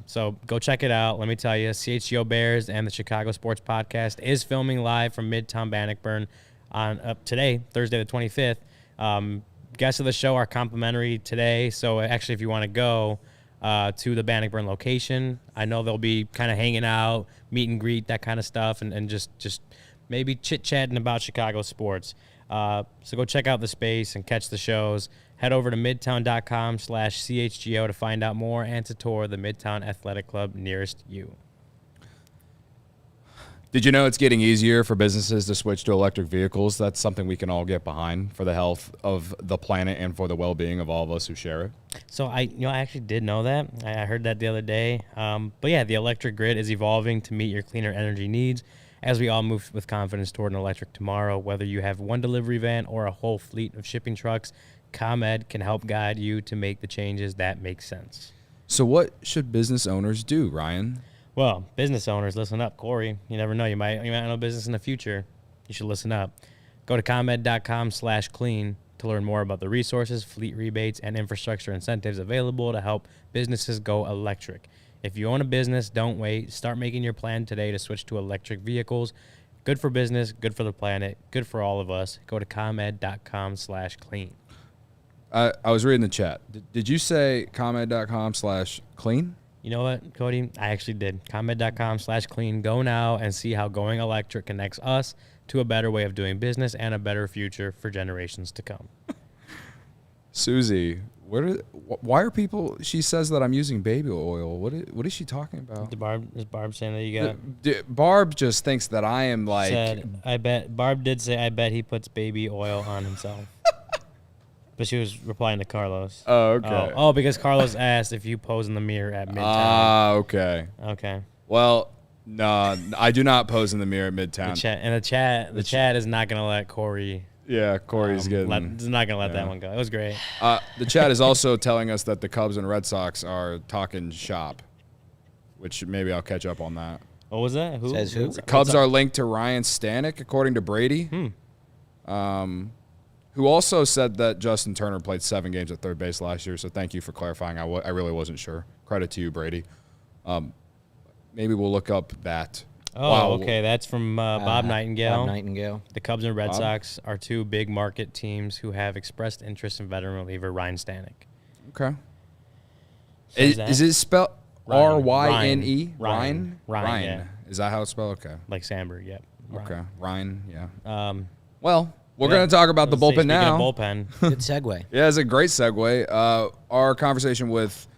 Speaker 2: So go check it out. Let me tell you, CHGO Bears and the Chicago Sports Podcast is filming live from Midtown Bannockburn on today, Thursday the 25th. Guests of the show are complimentary today. So actually, if you want to go to the Bannockburn location, I know they'll be kind of hanging out, meet and greet, that kind of stuff, and just maybe chit-chatting about Chicago sports. So go check out the space and catch the shows. Head over to midtown.com/CHGO to find out more and to tour the Midtown Athletic Club nearest you.
Speaker 1: Did you know it's getting easier for businesses to switch to electric vehicles? That's something we can all get behind for the health of the planet and for the well-being of all of us who share it.
Speaker 2: So I actually did know that. I heard that the other day. But yeah, the electric grid is evolving to meet your cleaner energy needs as we all move with confidence toward an electric tomorrow. Whether you have one delivery van or a whole fleet of shipping trucks, ComEd can help guide you to make the changes that make sense.
Speaker 1: So what should business owners do, Ryan?
Speaker 2: Well, business owners, listen up. Corey, you never know. You might know business in the future. You should listen up. Go to ComEd.com/clean to learn more about the resources, fleet rebates, and infrastructure incentives available to help businesses go electric. If you own a business, don't wait. Start making your plan today to switch to electric vehicles. Good for business, good for the planet, good for all of us. Go to ComEd.com/clean.
Speaker 1: I was reading the chat. Did you say ComEd.com/clean?
Speaker 2: You know what, Cody? I actually did. ComEd.com/clean. Go now and see how going electric connects us to a better way of doing business and a better future for generations to come.
Speaker 1: Susie, why are people? She says that I'm using baby oil. What is she talking about?
Speaker 2: Is Barb saying that you got?
Speaker 1: Barb just thinks that I am like.
Speaker 2: Barb did say, I bet he puts baby oil on himself. But she was replying to Carlos.
Speaker 1: Oh, okay.
Speaker 2: Oh, because Carlos asked if you pose in the mirror at Midtown.
Speaker 1: Ah, okay.
Speaker 2: Okay.
Speaker 1: Well, no, I do not pose in the mirror at Midtown.
Speaker 2: The chat is not gonna let Corey.
Speaker 1: Yeah, Corey's getting.
Speaker 2: Is not gonna let that one go. It was great.
Speaker 1: The chat is also telling us that the Cubs and Red Sox are talking shop, which maybe I'll catch up on that.
Speaker 2: What was that? Who?
Speaker 3: Says who?
Speaker 1: The Cubs are linked to Ryan Stanek, according to Brady. Who also said that Justin Turner played 7 games at third base last year. So thank you for clarifying. I really wasn't sure. Credit to you, Brady. Maybe we'll look up that.
Speaker 2: Oh, wow. Okay. That's from Bob Nightingale.
Speaker 3: Bob Nightingale.
Speaker 2: The Cubs and Red Sox are 2 big market teams who have expressed interest in veteran reliever Ryan Stanek.
Speaker 1: Okay. Is it spelled R-Y-N-E?
Speaker 2: Ryan. Yeah.
Speaker 1: Is that how it's spelled? Okay.
Speaker 2: Like Sandberg, yep.
Speaker 1: Okay. Ryan, yeah.
Speaker 2: Well,
Speaker 1: we're going to talk about the bullpen now.
Speaker 2: Bullpen.
Speaker 3: Good segue.
Speaker 1: Yeah, it's a great segue. Our conversation with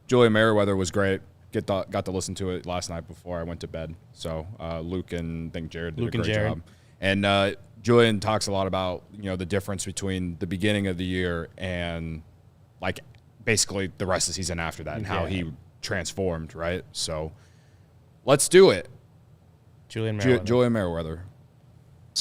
Speaker 1: Julian Merryweather was great. Got to listen to it last night before I went to bed. So Luke and I think Jared did a great job. And Julian talks a lot about the difference between the beginning of the year and like basically the rest of the season after that and how he transformed. Right. So let's do it.
Speaker 2: Julian Merryweather.
Speaker 1: Julian Merryweather.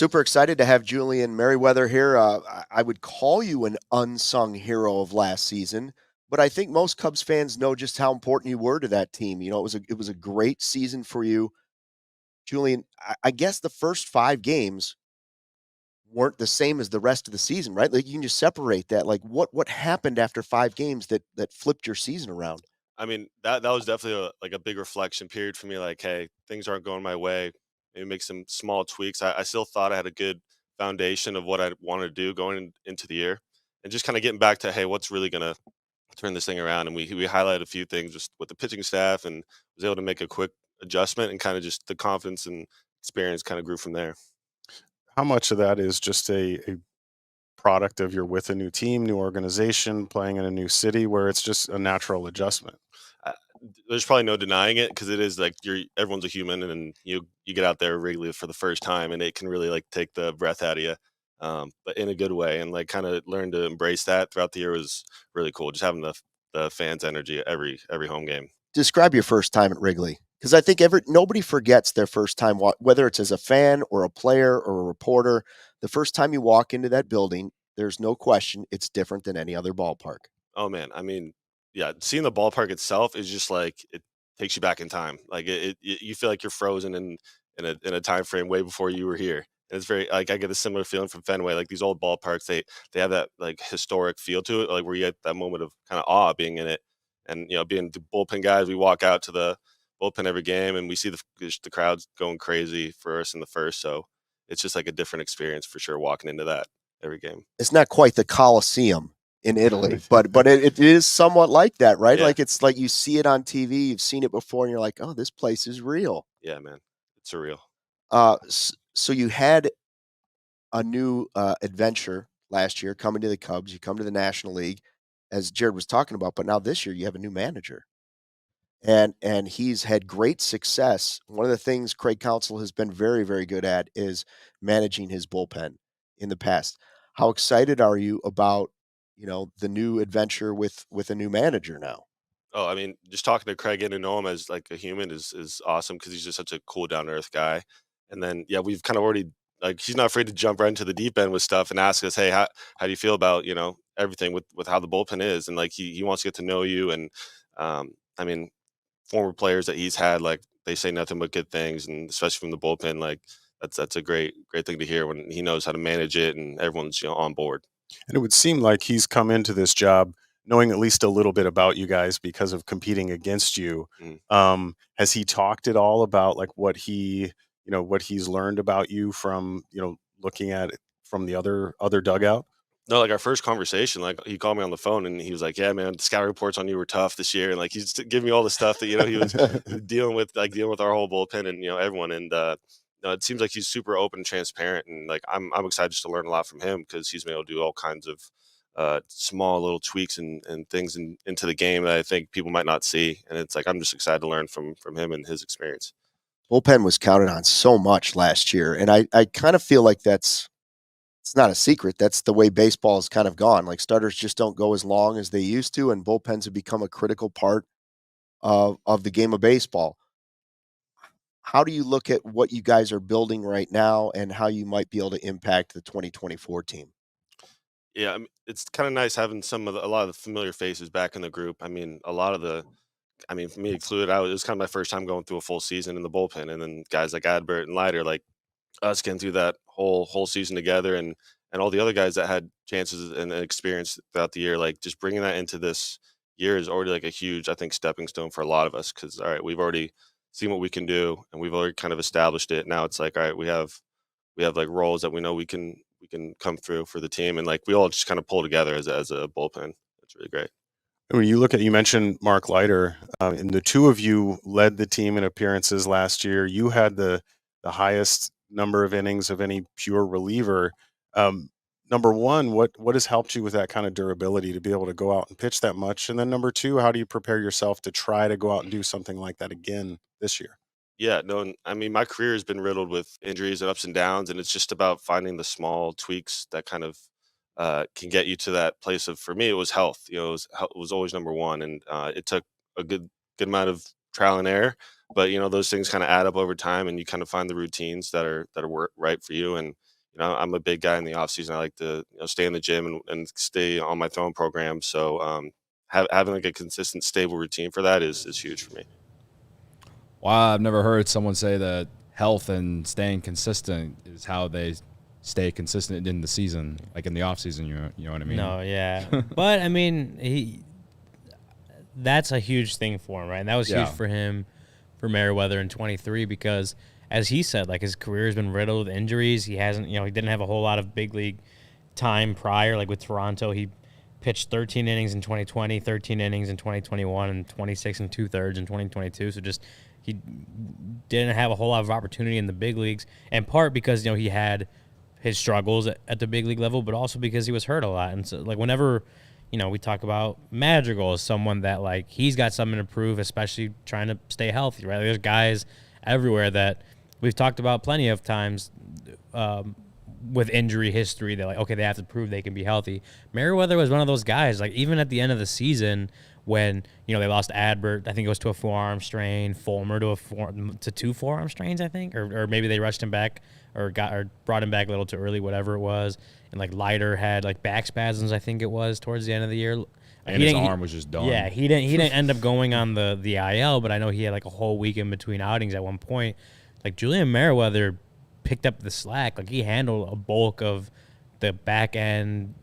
Speaker 4: Super excited to have Julian Merryweather here. I would call you an unsung hero of last season, but I think most Cubs fans know just how important you were to that team. You know, it was a great season for you, Julian. I guess the first 5 games weren't the same as the rest of the season, right? Like you can just separate that. Like what happened after 5 games that flipped your season around?
Speaker 5: I mean, that was definitely a big reflection period for me. Like, hey, things aren't going my way. Maybe make some small tweaks. I still thought I had a good foundation of what I wanted to do going into the year, and just kind of getting back to, hey, what's really gonna turn this thing around? And we highlighted a few things just with the pitching staff, and was able to make a quick adjustment, and kind of just the confidence and experience kind of grew from there.
Speaker 6: How much of that is just a product of you're with a new team, new organization, playing in a new city, where it's just a natural adjustment?
Speaker 5: Uh, there's probably no denying it, because it is like everyone's a human, and you get out there regularly for the first time, and it can really like take the breath out of you, but in a good way, and like kind of learn to embrace that throughout the year was really cool. Just having the fans' energy at every home game.
Speaker 4: Describe your first time at Wrigley, because I think nobody forgets their first time, whether it's as a fan or a player or a reporter. The first time you walk into that building, there's no question it's different than any other ballpark.
Speaker 5: Oh man, I mean, yeah, seeing the ballpark itself is just like it takes you back in time. Like you feel like you're frozen in a time frame way before you were here. And it's very like I get a similar feeling from Fenway. Like these old ballparks, they have that like historic feel to it, like where you get that moment of kind of awe being in it. And being the bullpen guys, we walk out to the bullpen every game, and we see the crowds going crazy for us in the first. So it's just like a different experience for sure walking into that every game.
Speaker 4: It's not quite the Coliseum in Italy, but it is somewhat like that, right?
Speaker 5: Yeah.
Speaker 4: Like it's like you see it on TV, you've seen it before, and you're like, oh, this place is real.
Speaker 5: Yeah, man, it's surreal.
Speaker 4: So you had a new adventure last year coming to the Cubs. You come to the National League, as Jared was talking about, but now this year you have a new manager, and he's had great success. One of the things Craig Counsell has been very, very good at is managing his bullpen in the past. How excited are you about the new adventure with a new manager now?
Speaker 5: Oh, I mean, just talking to Craig, getting to know him as like a human is awesome, because he's just such a cool, down to earth guy. And then yeah, we've kind of already like he's not afraid to jump right into the deep end with stuff and ask us, hey, how do you feel about everything with how the bullpen is, and like he wants to get to know you. And I mean, former players that he's had, like they say nothing but good things, and especially from the bullpen, like that's a great thing to hear when he knows how to manage it and everyone's on board.
Speaker 6: And it would seem like he's come into this job knowing at least a little bit about you guys because of competing against you. Has he talked at all about like what he's learned about you from, looking at it from the other dugout?
Speaker 5: No, like our first conversation, like he called me on the phone and he was like, "Yeah, man, the scout reports on you were tough this year," and like he's giving me all the stuff that he was dealing with our whole bullpen and everyone. And it seems like he's super open and transparent, and like I'm excited just to learn a lot from him, because he's been able to do all kinds of small little tweaks and things into the game that I think people might not see. And it's like I'm just excited to learn from him and his experience.
Speaker 4: Bullpen was counted on so much last year, and I kind of feel like it's not a secret. That's the way baseball has kind of gone. Like starters just don't go as long as they used to, and bullpens have become a critical part of the game of baseball. How do you look at what you guys are building right now and how you might be able to impact the 2024 team?
Speaker 5: Yeah, I mean, it's kind of nice having a lot of the familiar faces back in the group. I mean, for me included, it was kind of my first time going through a full season in the bullpen, and then guys like Adbert and Leiter, like us getting through that whole season together, and all the other guys that had chances and experience throughout the year, like just bringing that into this year is already like a huge, I think, stepping stone for a lot of us. Because all right, we've already seen what we can do, and we've already kind of established it. Now it's like, all right, we have like roles that we know we can come through for the team, and like we all just kind of pull together as a bullpen. It's really great.
Speaker 6: When you look at, you mentioned Mark Leiter, and the two of you led the team in appearances last year. You had the highest number of innings of any pure reliever. Number one, what has helped you with that kind of durability to be able to go out and pitch that much? And then number two, how do you prepare yourself to try to go out and do something like that again this year?
Speaker 5: Yeah, no, I mean, my career has been riddled with injuries and ups and downs, and it's just about finding the small tweaks that kind of can get you to that place of, for me, it was health. It was always number one, and it took a good amount of trial and error, but those things kind of add up over time, and you kind of find the routines that are right for you. And I'm a big guy in the off season. I like to stay in the gym and stay on my throwing program. So having like a consistent, stable routine for that is huge for me.
Speaker 1: Wow, I've never heard someone say that health and staying consistent is how they stay consistent in the season, like in the off season. You know what I mean?
Speaker 2: No, yeah, but I mean that's a huge thing for him, right? And that was huge for him, for Merryweather in 23, because as he said, like his career has been riddled with injuries. He hasn't, he didn't have a whole lot of big league time prior. Like with Toronto, he pitched 13 innings in 2020, 13 innings in 2021, and 26 and 2/3 in 2022. So just he didn't have a whole lot of opportunity in the big leagues, in part because he had his struggles at the big league level, but also because he was hurt a lot. And so like whenever we talk about Madrigal as someone that like he's got something to prove, especially trying to stay healthy, right? There's guys everywhere that we've talked about plenty of times with injury history that like, okay, they have to prove they can be healthy. Merryweather was one of those guys, like even at the end of the season when, they lost Adbert, I think it was to a forearm strain, Fulmer to 2 forearm strains, I think, or maybe they rushed him back or brought him back a little too early, whatever it was. And like Leiter had like back spasms, I think it was towards the end of the year.
Speaker 1: And his arm was just done.
Speaker 2: Yeah, he didn't end up going on the IL, but I know he had like a whole week in between outings at one point. Like Julian Merryweather picked up the slack. Like he handled a bulk of the back end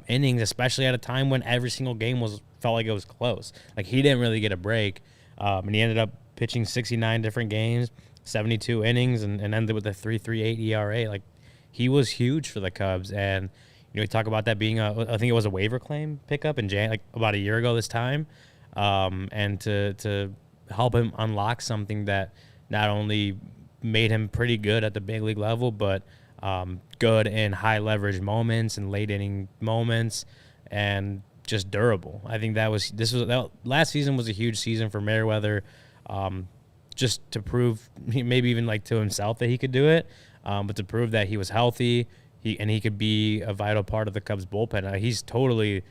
Speaker 2: innings, especially at a time when every single game felt like it was close. Like he didn't really get a break, and he ended up pitching 69 different games, 72 innings, and ended with a 3.38 ERA. Like he was huge for the Cubs, and we talk about that being I think it was a waiver claim pickup in like about a year ago this time, and to help him unlock something that not only made him pretty good at the big league level, but good in high leverage moments and late inning moments, and just durable. I think last season was a huge season for Merryweather, just to prove maybe even like to himself that he could do it, but to prove that he was healthy, he could be a vital part of the Cubs bullpen. He's totally,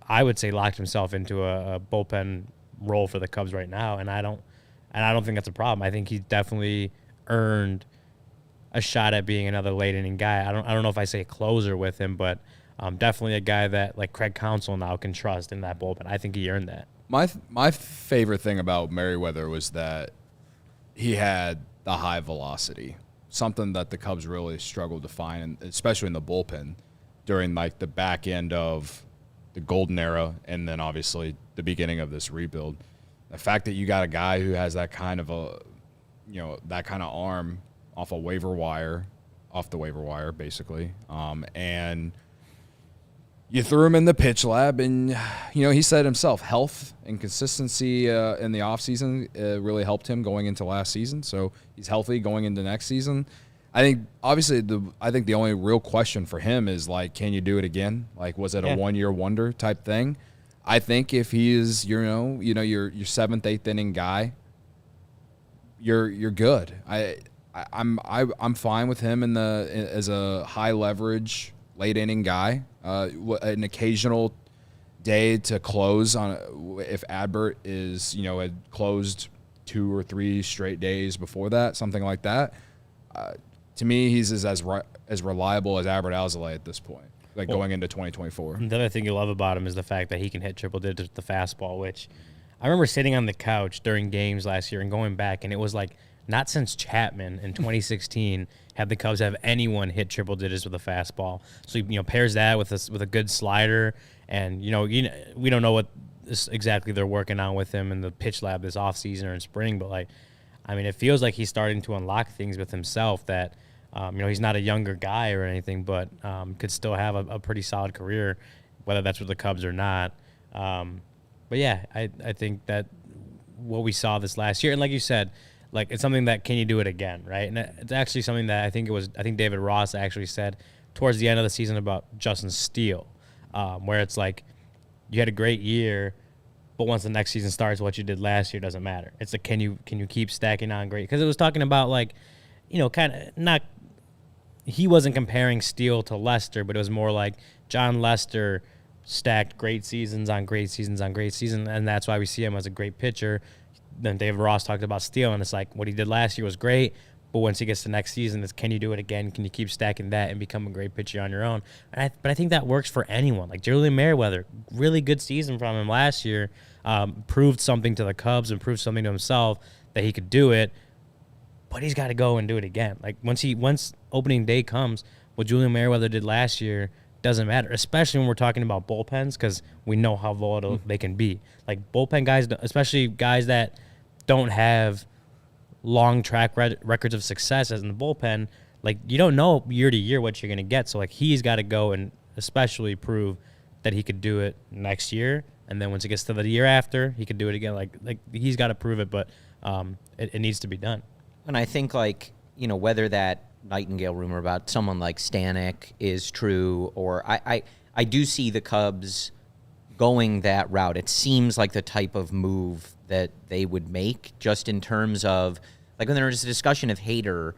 Speaker 2: I would say, locked himself into a bullpen role for the Cubs right now, and I don't think that's a problem. I think he definitely earned a shot at being another late inning guy. I don't know if I say closer with him, but definitely a guy that like Craig Counsell now can trust in that bullpen. I think he earned that.
Speaker 1: My favorite thing about Merryweather was that he had the high velocity, something that the Cubs really struggled to find, especially in the bullpen during like the back end of the golden era and then obviously the beginning of this rebuild. The fact that you got a guy who has that kind of that kind of arm off the waiver wire, basically, and you threw him in the pitch lab, and he said himself, health and consistency in the offseason really helped him going into last season. So he's healthy going into next season. I think obviously the only real question for him is like, can you do it again? Like, was it a 1-year wonder type thing? I think if he is your 7th, 8th inning guy, you're good. I'm fine with him as a high leverage late inning guy. An occasional day to close on if Adbert is had closed 2 or 3 straight days before that, something like that. To me, he's as reliable as Adbert Alzolay at this point, going into 2024.
Speaker 2: The other thing you love about him is the fact that he can hit triple digits with the fastball, which I remember sitting on the couch during games last year and going back, and it was like not since Chapman in 2016 have the Cubs have anyone hit triple digits with a fastball. So pairs that with a good slider, and we don't know what exactly they're working on with him in the pitch lab this offseason or in spring, but it feels like he's starting to unlock things with himself that he's not a younger guy or anything, but could still have a pretty solid career, whether that's with the Cubs or not. But yeah, I think that what we saw this last year, and like you said, like it's something that can you do it again, right? And it's actually something that I think David Ross actually said towards the end of the season about Justin Steele, where it's like you had a great year, but once the next season starts, what you did last year doesn't matter. It's like can you keep stacking on great? Because it was talking about like kind of not. He wasn't comparing Steele to Lester, but it was more like John Lester stacked great seasons on great seasons on great seasons, and that's why we see him as a great pitcher. Then David Ross talked about Steele, and it's like what he did last year was great, But once he gets to next season, it's can you do it again? Can you keep stacking that and become a great pitcher on your own? But I think that works for anyone. Like Julian Merryweather, really good season from him last year. Proved something to the Cubs and proved something to himself that he could do it. But he's got to go and do it again. Like once opening day comes, what Julian Merryweather did last year doesn't matter, especially when we're talking about bullpens, because we know how volatile they can be. Like bullpen guys, especially guys that don't have long track records of success as in the bullpen, like you don't know year to year what you're going to get. So like he's got to go and especially prove that he could do it next year. And then once it gets to the year after, he could do it again. Like he's got to prove it, but it needs to be done.
Speaker 3: And I think, like, you know, whether that Nightingale rumor about someone like Stanek is true, or I do see the Cubs going that route. It seems like the type of move that they would make, just in terms of, like, when there was a discussion of Hader,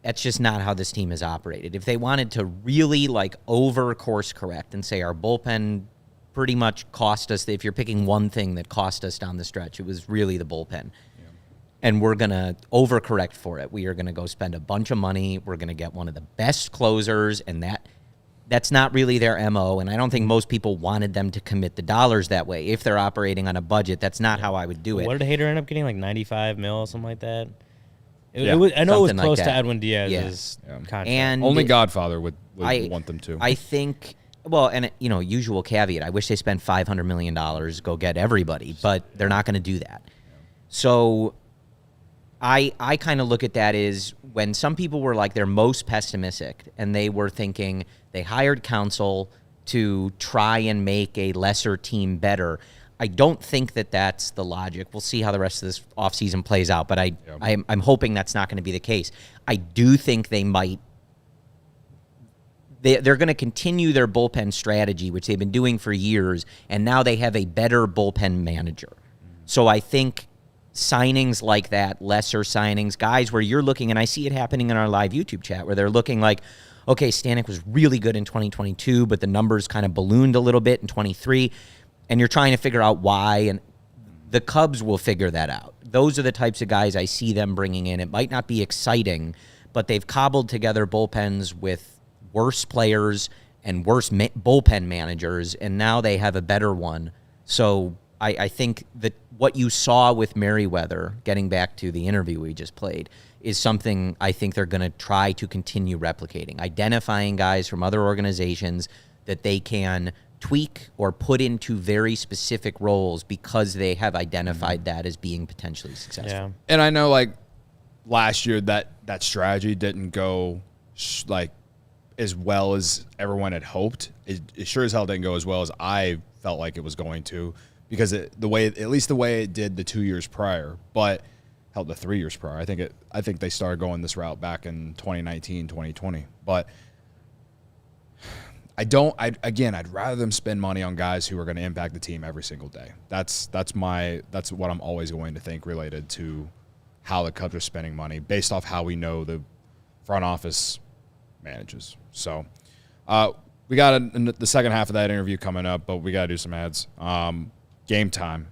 Speaker 3: that's just not how this team has operated. If they wanted to really, like, over course correct and say our bullpen pretty much cost us, if you're picking one thing that cost us down the stretch, it was really the bullpen. And we're going to overcorrect for it. We are going to go spend a bunch of money. We're going to get one of the best closers, and that's not really their MO, and I don't think most people wanted them to commit the dollars that way. If they're operating on a budget, that's not how I would do it.
Speaker 2: What did Hader end up getting, like $95 million, something like that? It was, I know it was close to Edwin Diaz's contract.
Speaker 1: And only Godfather would want them to.
Speaker 3: I think, well, and, you know, usual caveat, I wish they spent $500 million, go get everybody, but they're not going to do that. So I kind of look at that as when some people were like their most pessimistic and they were thinking they hired counsel to try and make a lesser team better. I don't think that that's the logic. We'll see how the rest of this offseason plays out, but I'm hoping that's not going to be the case. I do think they might. They're going to continue their bullpen strategy, which they've been doing for years, and now they have a better bullpen manager. So I think signings like that, lesser signings, guys where you're looking, and I see it happening in our live YouTube chat, where they're looking like, okay, Stanek was really good in 2022, but the numbers kind of ballooned a little bit in 23, and you're trying to figure out why, and the Cubs will figure that out. Those are the types of guys I see them bringing in. It might not be exciting, but they've cobbled together bullpens with worse players and worse bullpen managers, and now they have a better one. So I think that what you saw with Merryweather, getting back to the interview we just played, is something I think they're going to try to continue replicating, identifying guys from other organizations that they can tweak or put into very specific roles because they have identified that as being potentially successful.
Speaker 1: Yeah. And I know, like, last year that strategy didn't go like as well as everyone had hoped. It sure as hell didn't go as well as I felt like it was going to, because at least the way it did the 2 years prior, but hell, the 3 years prior. I think they started going this route back in 2019, 2020. But I'd rather them spend money on guys who are going to impact the team every single day. That's what I'm always going to think related to how the Cubs are spending money based off how we know the front office manages. So we got the second half of that interview coming up, but we got to do some ads. Game time.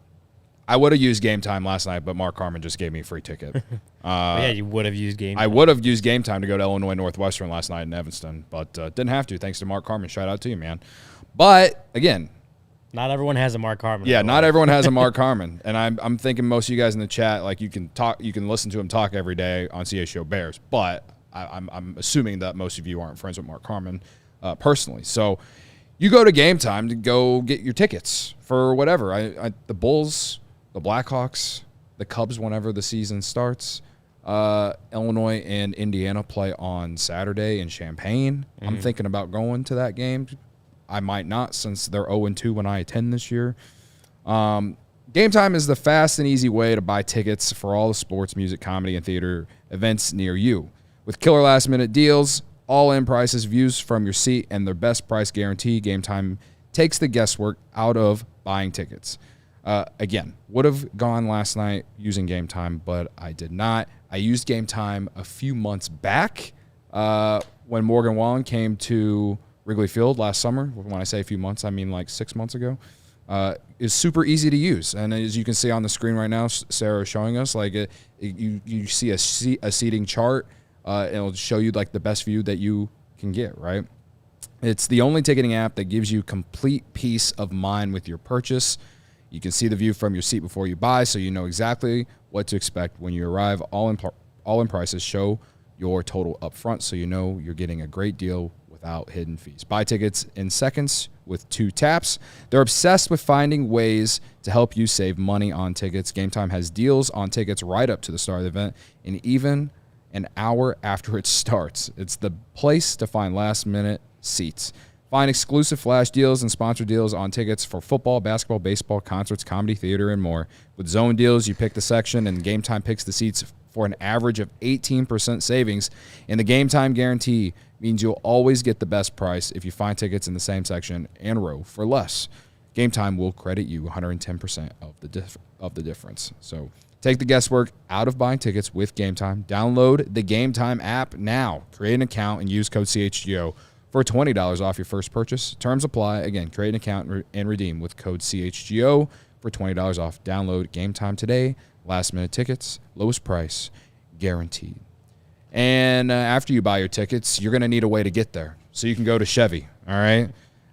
Speaker 1: I would have used Game Time last night, but Mark Harmon just gave me a free ticket.
Speaker 2: Yeah, you would have used Game Time.
Speaker 1: I would have used Game Time to go to Illinois Northwestern last night in Evanston, but didn't have to, thanks to Mark Harmon. Shout out to you, man. But, again,
Speaker 2: not everyone has a Mark Harmon.
Speaker 1: Yeah, not everyone has a Mark Harmon. And I'm thinking most of you guys in the chat, like, you can listen to him talk every day on CHGO Bears, but I'm assuming that most of you aren't friends with Mark Harmon personally. So you go to Game Time to go get your tickets for whatever. The Bulls, the Blackhawks, the Cubs, whenever the season starts. Illinois and Indiana play on Saturday in Champaign. Mm-hmm. I'm thinking about going to that game. I might not, since they're 0-2 when I attend this year. Game Time is the fast and easy way to buy tickets for all the sports, music, comedy, and theater events near you. With killer last-minute deals, all-in prices, views from your seat, and their best price guarantee, Game Time takes the guesswork out of buying tickets. Again, would have gone last night using Game Time, but I did not. I used Game Time a few months back when Morgan Wallen came to Wrigley Field last summer. When I say a few months, I mean like 6 months ago. It's super easy to use. And as you can see on the screen right now, Sarah is showing us, like you see a seating chart. and it'll show you like the best view that you can get, right? It's the only ticketing app that gives you complete peace of mind with your purchase. You can see the view from your seat before you buy, so you know exactly what to expect when you arrive. All in prices show your total up front, so you know you're getting a great deal without hidden fees. Buy tickets in seconds with 2 taps. They're obsessed with finding ways to help you save money on tickets. Game Time has deals on tickets right up to the start of the event, and even an hour after it starts. It's the place to find last-minute seats. Find exclusive flash deals and sponsor deals on tickets for football, basketball, baseball, concerts, comedy, theater, and more. With zone deals, you pick the section, and Game Time picks the seats for an average of 18% savings. And the Game Time guarantee means you'll always get the best price if you find tickets in the same section and row for less. Game Time will credit you 110% of the difference. So take the guesswork out of buying tickets with Game Time. Download the Game Time app now. Create an account and use code CHGO for $20 off your first purchase. Terms apply. Again, create an account and redeem with code CHGO for $20 off. Download Game Time today. Last-minute tickets, lowest price, guaranteed. And after you buy your tickets, you're going to need a way to get there. So you can go to Chevy, all right?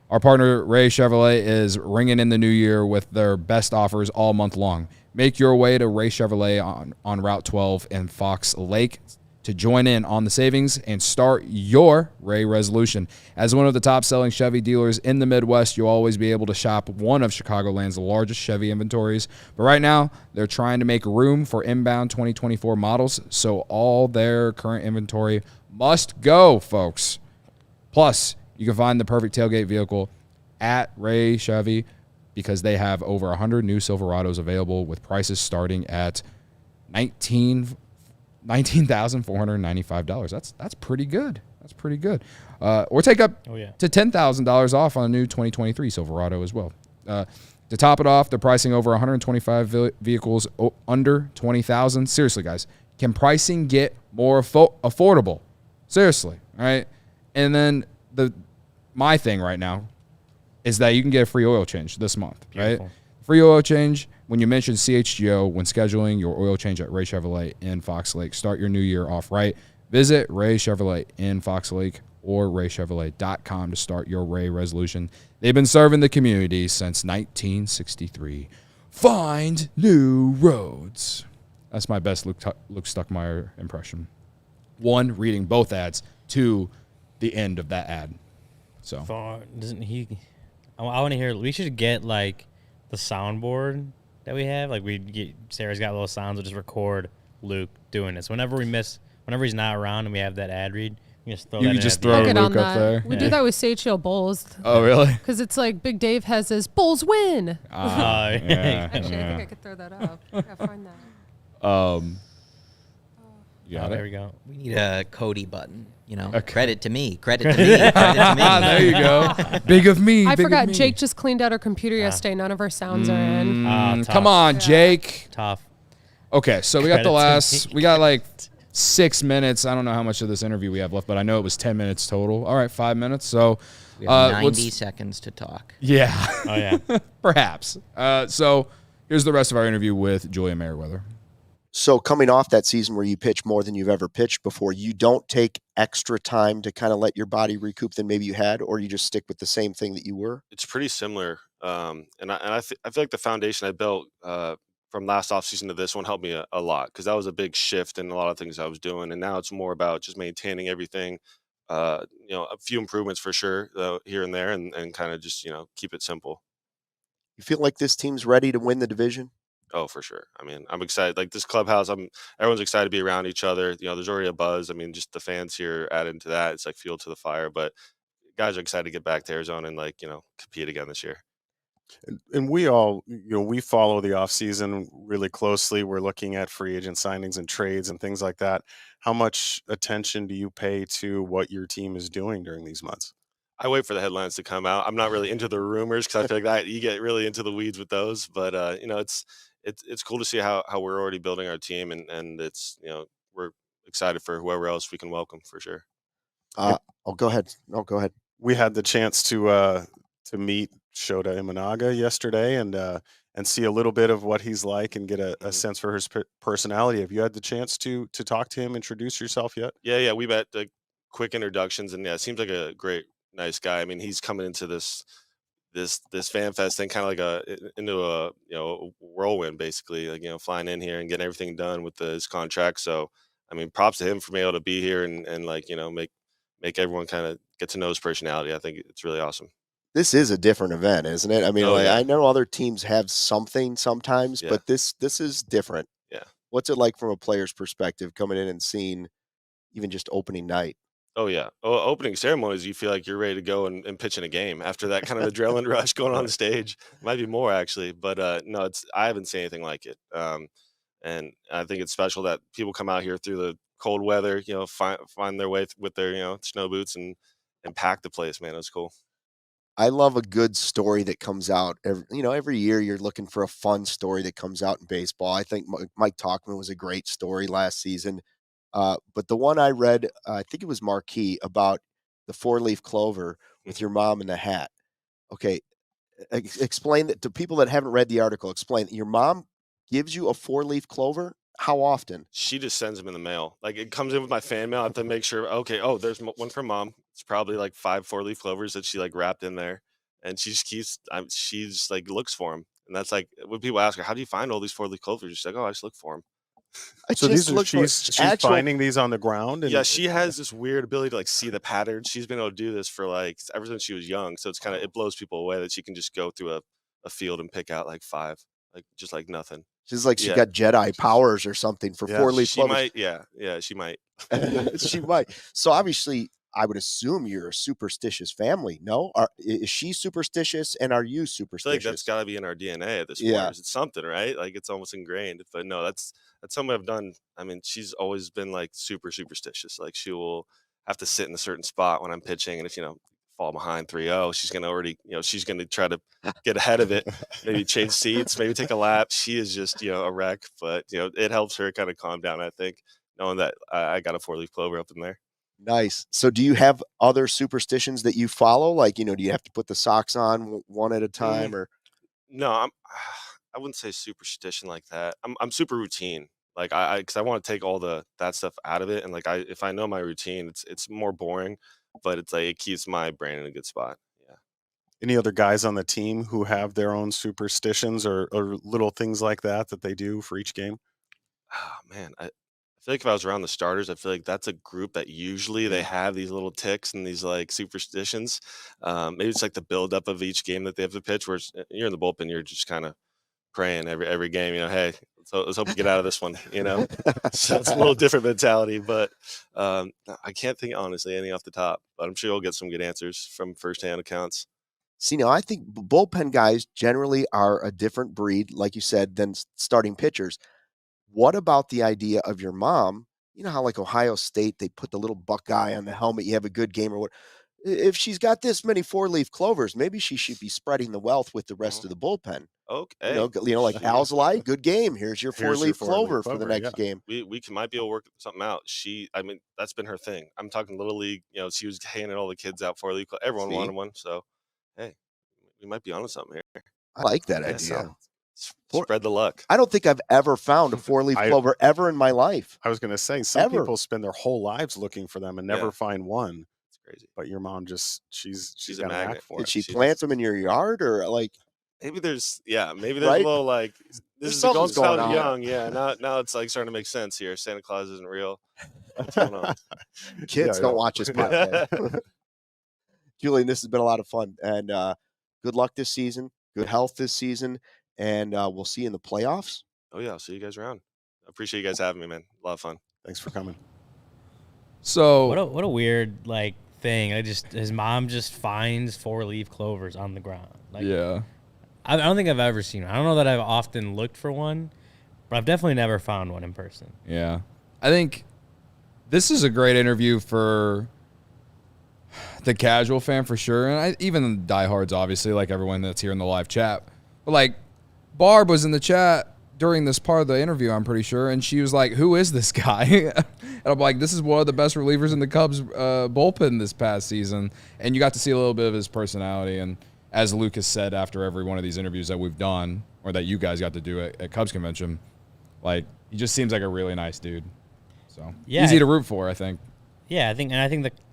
Speaker 1: Our partner, Ray Chevrolet, is ringing in the new year with their best offers all month long. Make your way to Ray Chevrolet on Route 12 in Fox Lake to join in on the savings and start your Ray resolution. As one of the top-selling Chevy dealers in the Midwest, you'll always be able to shop one of Chicagoland's largest Chevy inventories. But right now, they're trying to make room for inbound 2024 models, so all their current inventory must go, folks. Plus, you can find the perfect tailgate vehicle at Ray Chevy because they have over 100 new Silverados available with prices starting at $19,495. That's pretty good. That's pretty good. Or take up to $10,000 off on a new 2023 Silverado as well. To top it off, they're pricing over 125 vehicles under $20,000. Seriously, guys, can pricing get more affordable? Seriously, all right? And then my thing right now is that you can get a free oil change this month,
Speaker 2: Beautiful.
Speaker 1: right? Free oil change when you mention CHGO when scheduling your oil change at Ray Chevrolet in Fox Lake. Start your new year off right. Visit Ray Chevrolet in Fox Lake or raychevrolet.com to start your Ray resolution. They've been serving the community since 1963. Find new roads. That's my best Luke Stuckmeyer impression. 1, reading both ads. 2, the end of that ad. So
Speaker 2: doesn't he? I want to hear. We should get like the soundboard that we have. Like Sarah's got little sounds. We'll just record Luke doing this. Whenever he's not around and we have that ad read, we just throw that in.
Speaker 1: You just throw Luke up there.
Speaker 7: We do that with CHGO Bulls.
Speaker 1: Oh, really?
Speaker 7: Because it's like Big Dave has his Bulls win.
Speaker 1: Yeah.
Speaker 7: Actually, I think I could throw that up. I gotta find that.
Speaker 2: There we go.
Speaker 3: We need a Cody button.
Speaker 1: Okay.
Speaker 3: Credit to me. Credit to me. Credit to me.
Speaker 1: There you go. Big of me.
Speaker 7: I
Speaker 1: big
Speaker 7: forgot.
Speaker 1: of me.
Speaker 7: Jake just cleaned out our computer yesterday. None of our sounds are in.
Speaker 1: Come on, Jake.
Speaker 2: Tough.
Speaker 1: Okay, so we got we got like 6 minutes. I don't know how much of this interview we have left, but I know it was 10 minutes total. All right, 5 minutes. So
Speaker 3: we have 90 seconds to talk.
Speaker 1: Yeah.
Speaker 2: Oh, yeah.
Speaker 1: Perhaps. So here's the rest of our interview with Julian Merryweather.
Speaker 4: So coming off that season where you pitch more than you've ever pitched before, you don't take extra time to kind of let your body recoup than maybe you had, or you just stick with the same thing that you were?
Speaker 5: It's pretty similar. I feel like the foundation I built from last offseason to this one helped me a lot because that was a big shift in a lot of things I was doing. And now it's more about just maintaining everything, a few improvements for sure here and there and kind of just, keep it simple.
Speaker 4: You feel like this team's ready to win the division?
Speaker 5: Oh, for sure. I mean, I'm excited. Like this clubhouse, everyone's excited to be around each other. There's already a buzz. I mean, just the fans here added to that. It's like fuel to the fire. But guys are excited to get back to Arizona and compete again this year.
Speaker 6: And we all, we follow the offseason really closely. We're looking at free agent signings and trades and things like that. How much attention do you pay to what your team is doing during these months?
Speaker 5: I wait for the headlines to come out. I'm not really into the rumors because I feel like that you get really into the weeds with those. But it's cool to see how we're already building our team and it's we're excited for whoever else we can welcome for sure.
Speaker 4: Go ahead. No, go ahead.
Speaker 6: We had the chance to meet Shota Imanaga yesterday, and and see a little bit of what he's like and get a sense for his personality. Have you had the chance to talk to him, introduce yourself yet?
Speaker 5: Yeah. We've had quick introductions, and seems like a great, nice guy. I mean, he's coming into this fan fest thing kind of like into a whirlwind, basically, like flying in here and getting everything done with his contract. So I mean, props to him for being able to be here and like make everyone kind of get to know his personality. I think it's really awesome.
Speaker 4: This is a different event, isn't it? I mean, I know other teams have something sometimes, but this is different.
Speaker 5: Yeah.
Speaker 4: What's it like from a player's perspective coming in and seeing even just opening night?
Speaker 5: Oh, yeah. Opening ceremonies, you feel like you're ready to go and pitch in a game after that kind of adrenaline rush going on the stage. Might be more, actually. But, no, I haven't seen anything like it. And I think it's special that people come out here through the cold weather, find their way with their, snow boots and pack the place, man. It's cool.
Speaker 4: I love a good story that comes out. Every year you're looking for a fun story that comes out in baseball. I think Mike Tauchman was a great story last season. But the one I read, I think it was Marquee, about the 4-leaf clover with your mom in the hat. Okay, explain that to people that haven't read the article. Explain that your mom gives you a 4-leaf clover. How often?
Speaker 5: She just sends them in the mail. Like, it comes in with my fan mail. I have to make sure, okay, there's one from mom. It's probably like 5 4-leaf clovers that she like wrapped in there. And she just she just like looks for them. And that's like, when people ask her, how do you find all these 4-leaf clovers? She's like, I just look for them.
Speaker 6: So she's finding these on the ground?
Speaker 5: Yeah, she has this weird ability to like see the patterns. She's been able to do this for like ever since she was young. So it's it blows people away that she can just go through a field and pick out like 5, like just like nothing.
Speaker 4: She's like, she got Jedi powers or something for 4-leaf clovers.
Speaker 5: Might, yeah, she might.
Speaker 4: She might. So obviously, I would assume you're a superstitious family. No, is she superstitious, and are you superstitious?
Speaker 5: I feel like that's got to be in our DNA at this point. It's something, right? Like, it's almost ingrained. But no, that's something I've done. I mean, she's always been like super superstitious. Like, she will have to sit in a certain spot when I'm pitching, and if fall behind 3-0, she's gonna already she's gonna try to get ahead of it, maybe change seats, maybe take a lap. She is just a wreck, but it helps her kind of calm down, I think, knowing that I got a 4-leaf clover up in there.
Speaker 4: Nice. So do you have other superstitions that you follow? Like, do you have to put the socks on one at a time, or?
Speaker 5: No, I wouldn't say superstition like that. I'm super routine. Like, because I want to take all that stuff out of it, and like if I know my routine, it's more boring, but it's like it keeps my brain in a good spot. Yeah.
Speaker 6: Any other guys on the team who have their own superstitions or little things like that they do for each game?
Speaker 5: Oh man, I feel like if I was around the starters, I feel like that's a group that usually they have these little ticks and these like superstitions. Maybe it's like the buildup of each game that they have to pitch, where you're in the bullpen, you're just kind of praying every game, hey, let's hope we get out of this one, So it's a little different mentality, but I can't think, honestly, anything off the top, but I'm sure you'll get some good answers from firsthand accounts.
Speaker 4: See, now I think bullpen guys generally are a different breed, like you said, than starting pitchers. What about the idea of your mom? You know how like Ohio State, they put the little Buckeye on the helmet, you have a good game or what? If she's got this many 4-leaf clovers, maybe she should be spreading the wealth with the rest of the bullpen.
Speaker 5: Okay.
Speaker 4: Like ALLCITY, good game. Here's your 4-leaf clover for the next game.
Speaker 5: We might be able to work something out. That's been her thing. I'm talking Little League. She was handing all the kids out 4-leaf. Everyone wanted one. So, hey, we might be onto something here.
Speaker 4: I like that idea.
Speaker 5: Spread the luck.
Speaker 4: I don't think I've ever found a 4-leaf clover ever in my life.
Speaker 6: I was going to say, some people spend their whole lives looking for them and never find one.
Speaker 5: It's crazy.
Speaker 6: But your mom she's
Speaker 5: a magnet for it.
Speaker 4: Did she plant them in your yard, or like?
Speaker 5: Maybe there's a little like this is going on. Young. Yeah, now it's like starting to make sense here. Santa Claus isn't real. What's going on?
Speaker 4: Kids don't watch this podcast. Julian, this has been a lot of fun, and good luck this season. Good health this season, and we'll see you in the playoffs.
Speaker 5: Oh yeah, I'll see you guys around. I appreciate you guys having me, man. A lot of fun.
Speaker 6: Thanks for coming.
Speaker 1: So
Speaker 2: what a weird like thing. His mom just finds 4-leaf clovers on the ground. Like,
Speaker 1: yeah.
Speaker 2: I don't think I've ever seen one. I don't know that I've often looked for one, but I've definitely never found one in person.
Speaker 1: Yeah. I think this is a great interview for the casual fan for sure, and even diehards, obviously, like everyone that's here in the live chat. But, like, Barb was in the chat during this part of the interview, I'm pretty sure, and she was like, who is this guy? And I'm like, this is one of the best relievers in the Cubs bullpen this past season, and you got to see a little bit of his personality, and as Lucas said after every one of these interviews that we've done, or that you guys got to do at Cubs Convention, like, he just seems like a really nice dude. So easy to root for, I think.
Speaker 2: Yeah, I think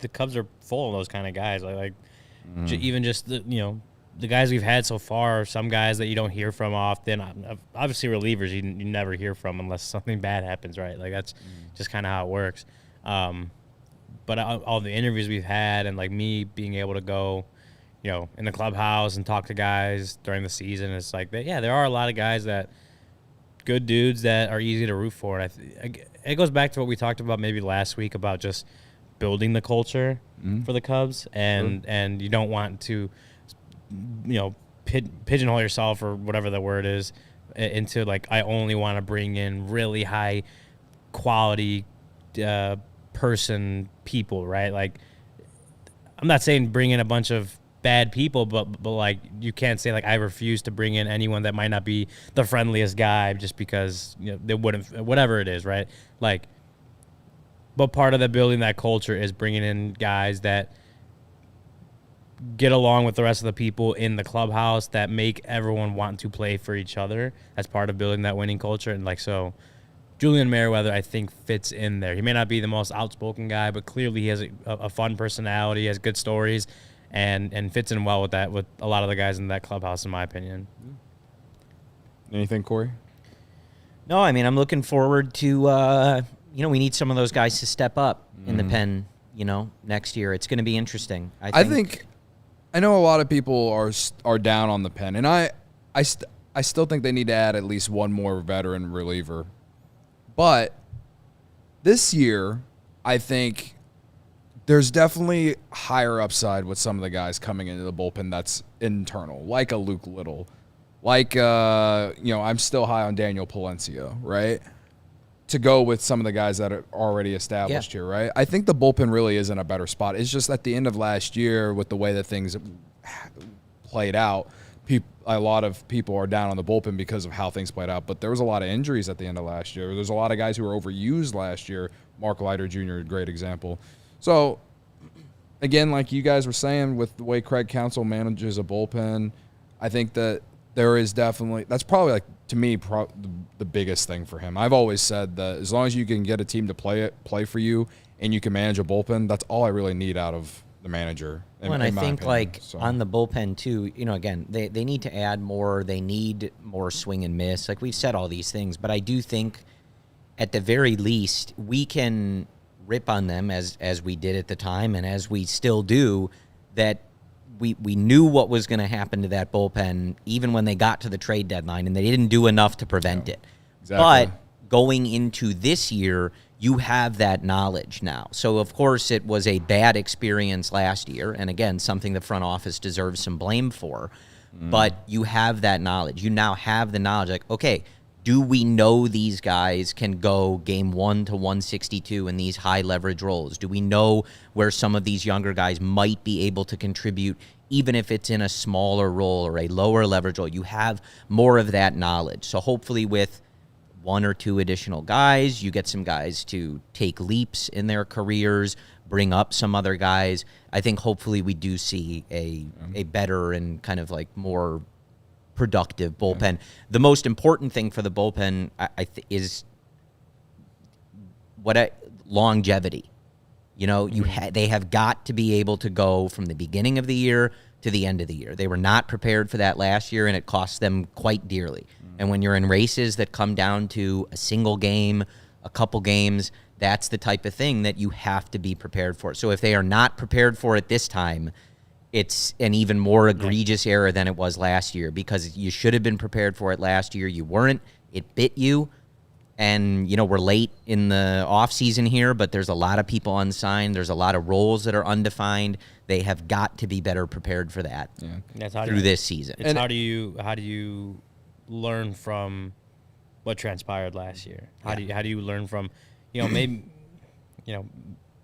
Speaker 2: the Cubs are full of those kind of guys. Even just the guys we've had so far, some guys that you don't hear from often. Obviously, relievers you never hear from unless something bad happens, right? Like, that's just kind of how it works. But all the interviews we've had, and like me being able to go, in the clubhouse and talk to guys during the season, it's like that. Yeah, there are a lot of guys that good dudes that are easy to root for. And it goes back to what we talked about maybe last week about just building the culture for the Cubs, and you don't want to, pigeonhole yourself or whatever the word is into like, I only want to bring in really high quality people, right? Like, I'm not saying bring in a bunch of bad people, but like, you can't say like, I refuse to bring in anyone that might not be the friendliest guy just because they wouldn't, whatever it is, right? Like, but part of the building that culture is bringing in guys that get along with the rest of the people in the clubhouse, that make everyone want to play for each other. That's part of building that winning culture. And like, so Julian Merryweather, I think, fits in there. He may not be the most outspoken guy, but clearly he has a fun personality, has good stories, and fits in well with that, with a lot of the guys in that clubhouse, in my opinion.
Speaker 1: Anything, Corey?
Speaker 3: No, I mean, I'm looking forward to, we need some of those guys to step up in the pen, next year. It's going to be interesting. I think
Speaker 1: I know a lot of people are down on the pen, and I still think they need to add at least one more veteran reliever. But this year, I think there's definitely higher upside with some of the guys coming into the bullpen that's internal, like a Luke Little. Like, I'm still high on Daniel Palencia, right? To go with some of the guys that are already established here, right? I think the bullpen really is in a better spot. It's just at the end of last year, with the way that things played out, a lot of people are down on the bullpen because of how things played out. But there was a lot of injuries at the end of last year. There's a lot of guys who were overused last year. Mark Leiter Jr., great example. So, again, like you guys were saying, with the way Craig Counsell manages a bullpen, I think that there is definitely – that's probably, like, to me, the biggest thing for him. I've always said that as long as you can get a team to play for you and you can manage a bullpen, that's all I really need out of the manager.
Speaker 3: And I think, on the bullpen, too, again, they need to add more. They need more swing and miss. Like, we've said all these things, but I do think at the very least we can rip on them as we did at the time and as we still do, that we knew what was going to happen to that bullpen even when they got to the trade deadline, and they didn't do enough to prevent it.
Speaker 1: Exactly.
Speaker 3: But going into this year, you have that knowledge now. So, of course, it was a bad experience last year, and again, something the front office deserves some blame for. But you have that knowledge. You now have the knowledge, like, okay, do we know these guys can go game 1 to 162 in these high leverage roles? Do we know where some of these younger guys might be able to contribute, even if it's in a smaller role or a lower leverage role? You have more of that knowledge. So hopefully with 1 or 2 additional guys, you get some guys to take leaps in their careers, bring up some other guys. I think hopefully we do see a better and kind of like more productive bullpen. The most important thing for the bullpen is longevity. They have got to be able to go from the beginning of the year to the end of the year. They were not prepared for that last year, and it cost them quite dearly. And when you're in races that come down to a single game, a couple games, that's the type of thing that you have to be prepared for. So if they are not prepared for it this time, it's an even more egregious error than it was last year, because you should have been prepared for it last year. You weren't. It bit you. And, we're late in the offseason here, but there's a lot of people unsigned. There's a lot of roles that are undefined. They have got to be better prepared for that through this season.
Speaker 2: It's how do you learn from what transpired last year? How do you learn from, maybe,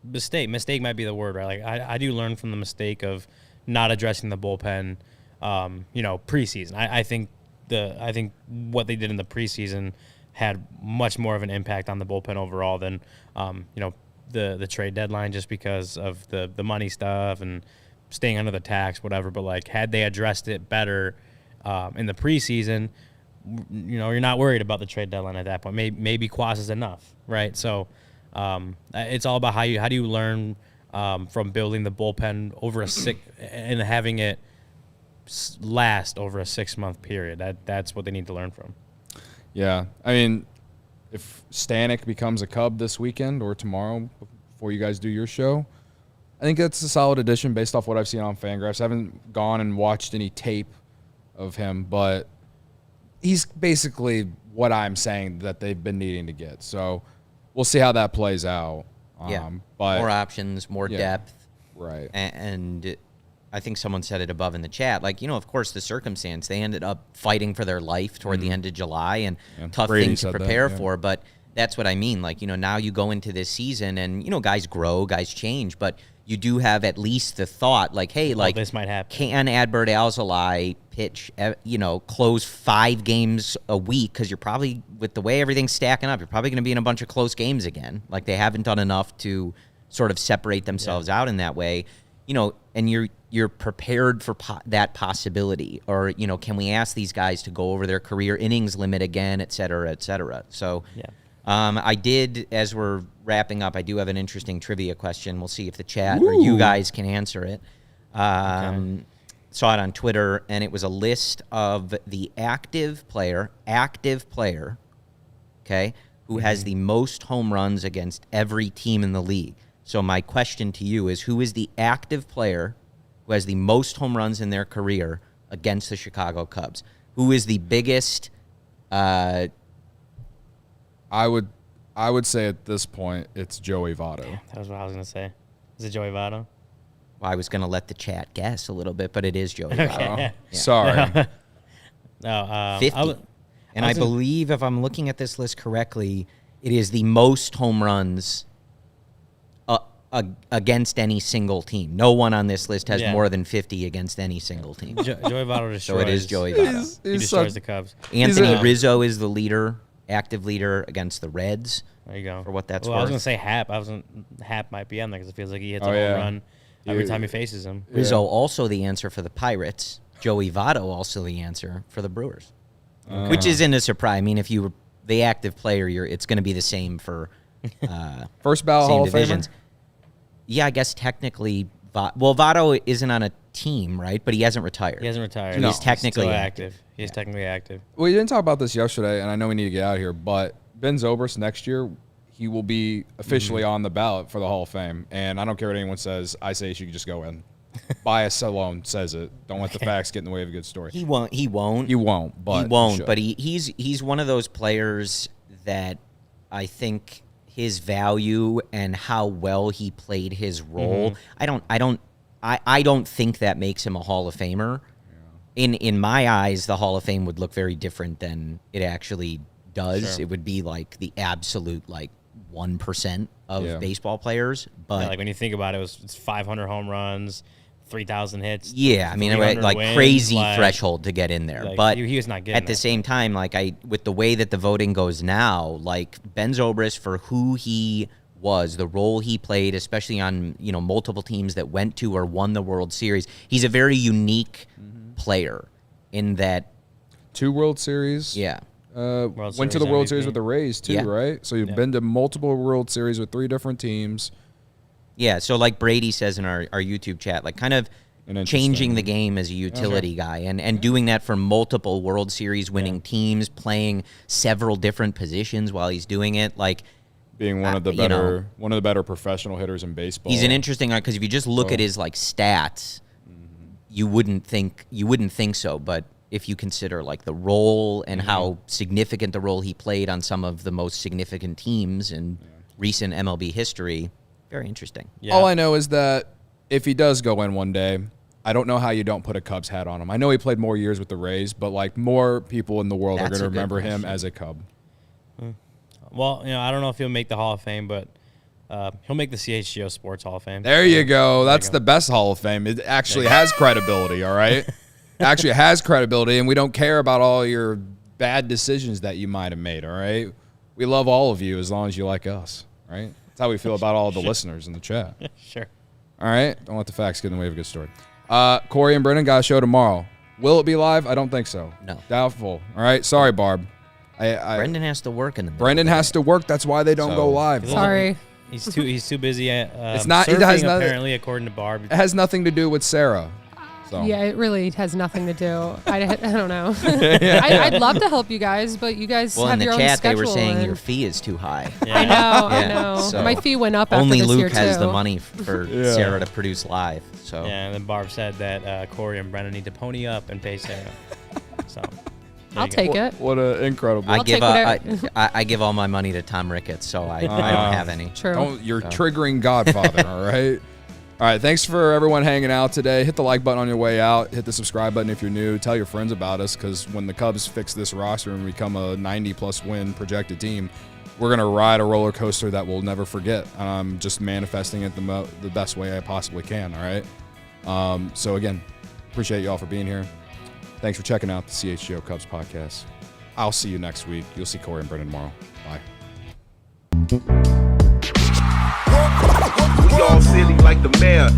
Speaker 2: mistake might be the word, right? Like, I do learn from the mistake of not addressing the bullpen, preseason. I think what they did in the preseason had much more of an impact on the bullpen overall than, the trade deadline, just because of the money stuff and staying under the tax, whatever. But like, had they addressed it better in the preseason, you're not worried about the trade deadline at that point. Maybe Quas is enough, right? So it's all about how do you learn from building the bullpen over and having it last over a 6-month period. That's what they need to learn from.
Speaker 1: Yeah, I mean, if Stanek becomes a Cub this weekend or tomorrow before you guys do your show, I think that's a solid addition based off what I've seen on Fangraphs. I haven't gone and watched any tape of him, but he's basically what I'm saying that they've been needing to get. So we'll see how that plays out. But
Speaker 3: more options, more depth.
Speaker 1: Right.
Speaker 3: And I think someone said it above in the chat. Like, of course, the circumstance, they ended up fighting for their life toward the end of July, and tough
Speaker 1: Brady
Speaker 3: thing to prepare
Speaker 1: that,
Speaker 3: for. But that's what I mean. Like, now you go into this season and, guys grow, guys change, but you do have at least the thought, like, hey, like,
Speaker 2: this might happen.
Speaker 3: Can Adbert Alzolay pitch, close 5 games a week? Because you're probably, with the way everything's stacking up, you're probably going to be in a bunch of close games again. Like, they haven't done enough to sort of separate themselves out in that way, and you're prepared for that possibility. Or, can we ask these guys to go over their career innings limit again, et cetera, et cetera. So, I did, as we're wrapping up, I do have an interesting trivia question. We'll see if the chat or you guys can answer it. Saw it on Twitter, and it was a list of the active player, okay, who has the most home runs against every team in the league. So my question to you is, who is the active player who has the most home runs in their career against the Chicago Cubs? Who is the biggest...
Speaker 1: I would say at this point it's Joey Votto.
Speaker 2: That was what I was going to say. Is it Joey Votto?
Speaker 3: Well, I was going to let the chat guess a little bit, but it is Joey Votto.
Speaker 1: Yeah. Sorry.
Speaker 2: No,
Speaker 3: 50. I believe, if I'm looking at this list correctly, it is the most home runs against any single team. No one on this list has more than 50 against any single team.
Speaker 2: Joey Votto destroys.
Speaker 3: So it is Joey Votto.
Speaker 2: He destroys the Cubs.
Speaker 3: Anthony Rizzo is the leader, active leader against the Reds.
Speaker 2: There you go.
Speaker 3: For what that's
Speaker 2: worth.
Speaker 3: worth.
Speaker 2: I was going to say Happ. Happ might be on there because it feels like he hits a home run every time he faces him.
Speaker 3: Rizzo also the answer for the Pirates. Joey Votto also the answer for the Brewers. Which isn't a surprise. I mean, if you were the active player, it's going to be the same for
Speaker 1: first ballot Hall of Famer?
Speaker 3: Yeah, I guess technically, Votto isn't on a team, right? But he hasn't retired.
Speaker 2: He hasn't retired.
Speaker 3: So he's technically
Speaker 2: active. He's technically active.
Speaker 1: We didn't talk about this yesterday, and I know we need to get out of here, but Ben Zobrist next year, he will be officially on the ballot for the Hall of Fame. And I don't care what anyone says. I say he should just go in. Bias alone says it. Don't let the facts get in the way of a good story.
Speaker 3: He won't.
Speaker 1: You won't. But
Speaker 3: he won't. But he's one of those players that I think his value and how well he played his role. I don't think that makes him a Hall of Famer. Yeah. In my eyes, the Hall of Fame would look very different than it actually does. Sure. It would be like the absolute 1% of baseball players. But
Speaker 2: like when you think about it, it's 500 home runs, 3,000 hits.
Speaker 3: Yeah, I mean, like wins, crazy threshold to get in there. But
Speaker 2: he was not getting
Speaker 3: at the same time, with the way that the voting goes now, Ben Zobrist, for who he was, the role he played, especially on multiple teams that went to or won the World Series, he's a very unique player in that
Speaker 1: 2 World Series.
Speaker 3: Yeah.
Speaker 1: Went to the World Series with the Rays too, right? So you've been to multiple World Series with 3 different teams.
Speaker 3: Yeah, so like Brady says in our YouTube chat, kind of changing the game as a utility guy and doing that for multiple World Series winning teams, playing several different positions while he's doing it,
Speaker 1: being one of the better professional hitters in baseball.
Speaker 3: He's an interesting guy because if you just look at his stats, you wouldn't think so, but if you consider the role and how significant the role he played on some of the most significant teams in recent MLB history, very interesting.
Speaker 1: Yeah. All I know is that if he does go in one day, I don't know how you don't put a Cubs hat on him. I know he played more years with the Rays, but more people in the world are going to remember him as a Cub.
Speaker 2: Well, I don't know if he'll make the Hall of Fame, but he'll make the CHGO Sports Hall of Fame.
Speaker 1: There you go. That's the best Hall of Fame. It actually has credibility, all right? Actually has credibility, and we don't care about all your bad decisions that you might have made, all right? We love all of you as long as you like us, right? That's how we feel about all the listeners in the chat.
Speaker 2: Sure.
Speaker 1: All right? Don't let the facts get in the way of a good story. Corey and Brennan got a show tomorrow. Will it be live? I don't think so.
Speaker 3: No.
Speaker 1: Doubtful. All right? Sorry, Barb.
Speaker 3: Brendan has to work in the middle.
Speaker 1: Brendan has to work. That's why they don't go live.
Speaker 7: Sorry.
Speaker 2: He's too busy.
Speaker 1: It's not.
Speaker 2: Surfing,
Speaker 1: It has nothing.
Speaker 2: apparently, according to Barb.
Speaker 1: It has nothing to do with Sarah. So.
Speaker 7: Yeah, it really has nothing to do. I don't know. I'd love to help you guys, but you guys have your own schedule.
Speaker 3: Well, in the chat, they were saying your fee is too high.
Speaker 2: Yeah.
Speaker 7: I know.
Speaker 3: So
Speaker 7: my fee went up after
Speaker 3: only
Speaker 7: this
Speaker 3: Luke
Speaker 7: year,
Speaker 3: has
Speaker 7: too.
Speaker 3: the money for Sarah to produce live. So
Speaker 2: Yeah, and then Barb said that Corey and Brennan need to pony up and pay Sarah. So
Speaker 7: I'll take it.
Speaker 1: What an incredible.
Speaker 3: I give all my money to Tom Ricketts, so I don't have any.
Speaker 7: True.
Speaker 1: You're triggering Godfather, all right? All right, thanks for everyone hanging out today. Hit the like button on your way out. Hit the subscribe button if you're new. Tell your friends about us, because when the Cubs fix this roster and become a 90-plus win projected team, we're going to ride a roller coaster that we'll never forget. I'm just manifesting it the best way I possibly can, all right? So, again, appreciate you all for being here. Thanks for checking out the CHGO Cubs Podcast. I'll see you next week. You'll see Corey and Brendan tomorrow. Bye.
Speaker 8: We all silly like the mayor.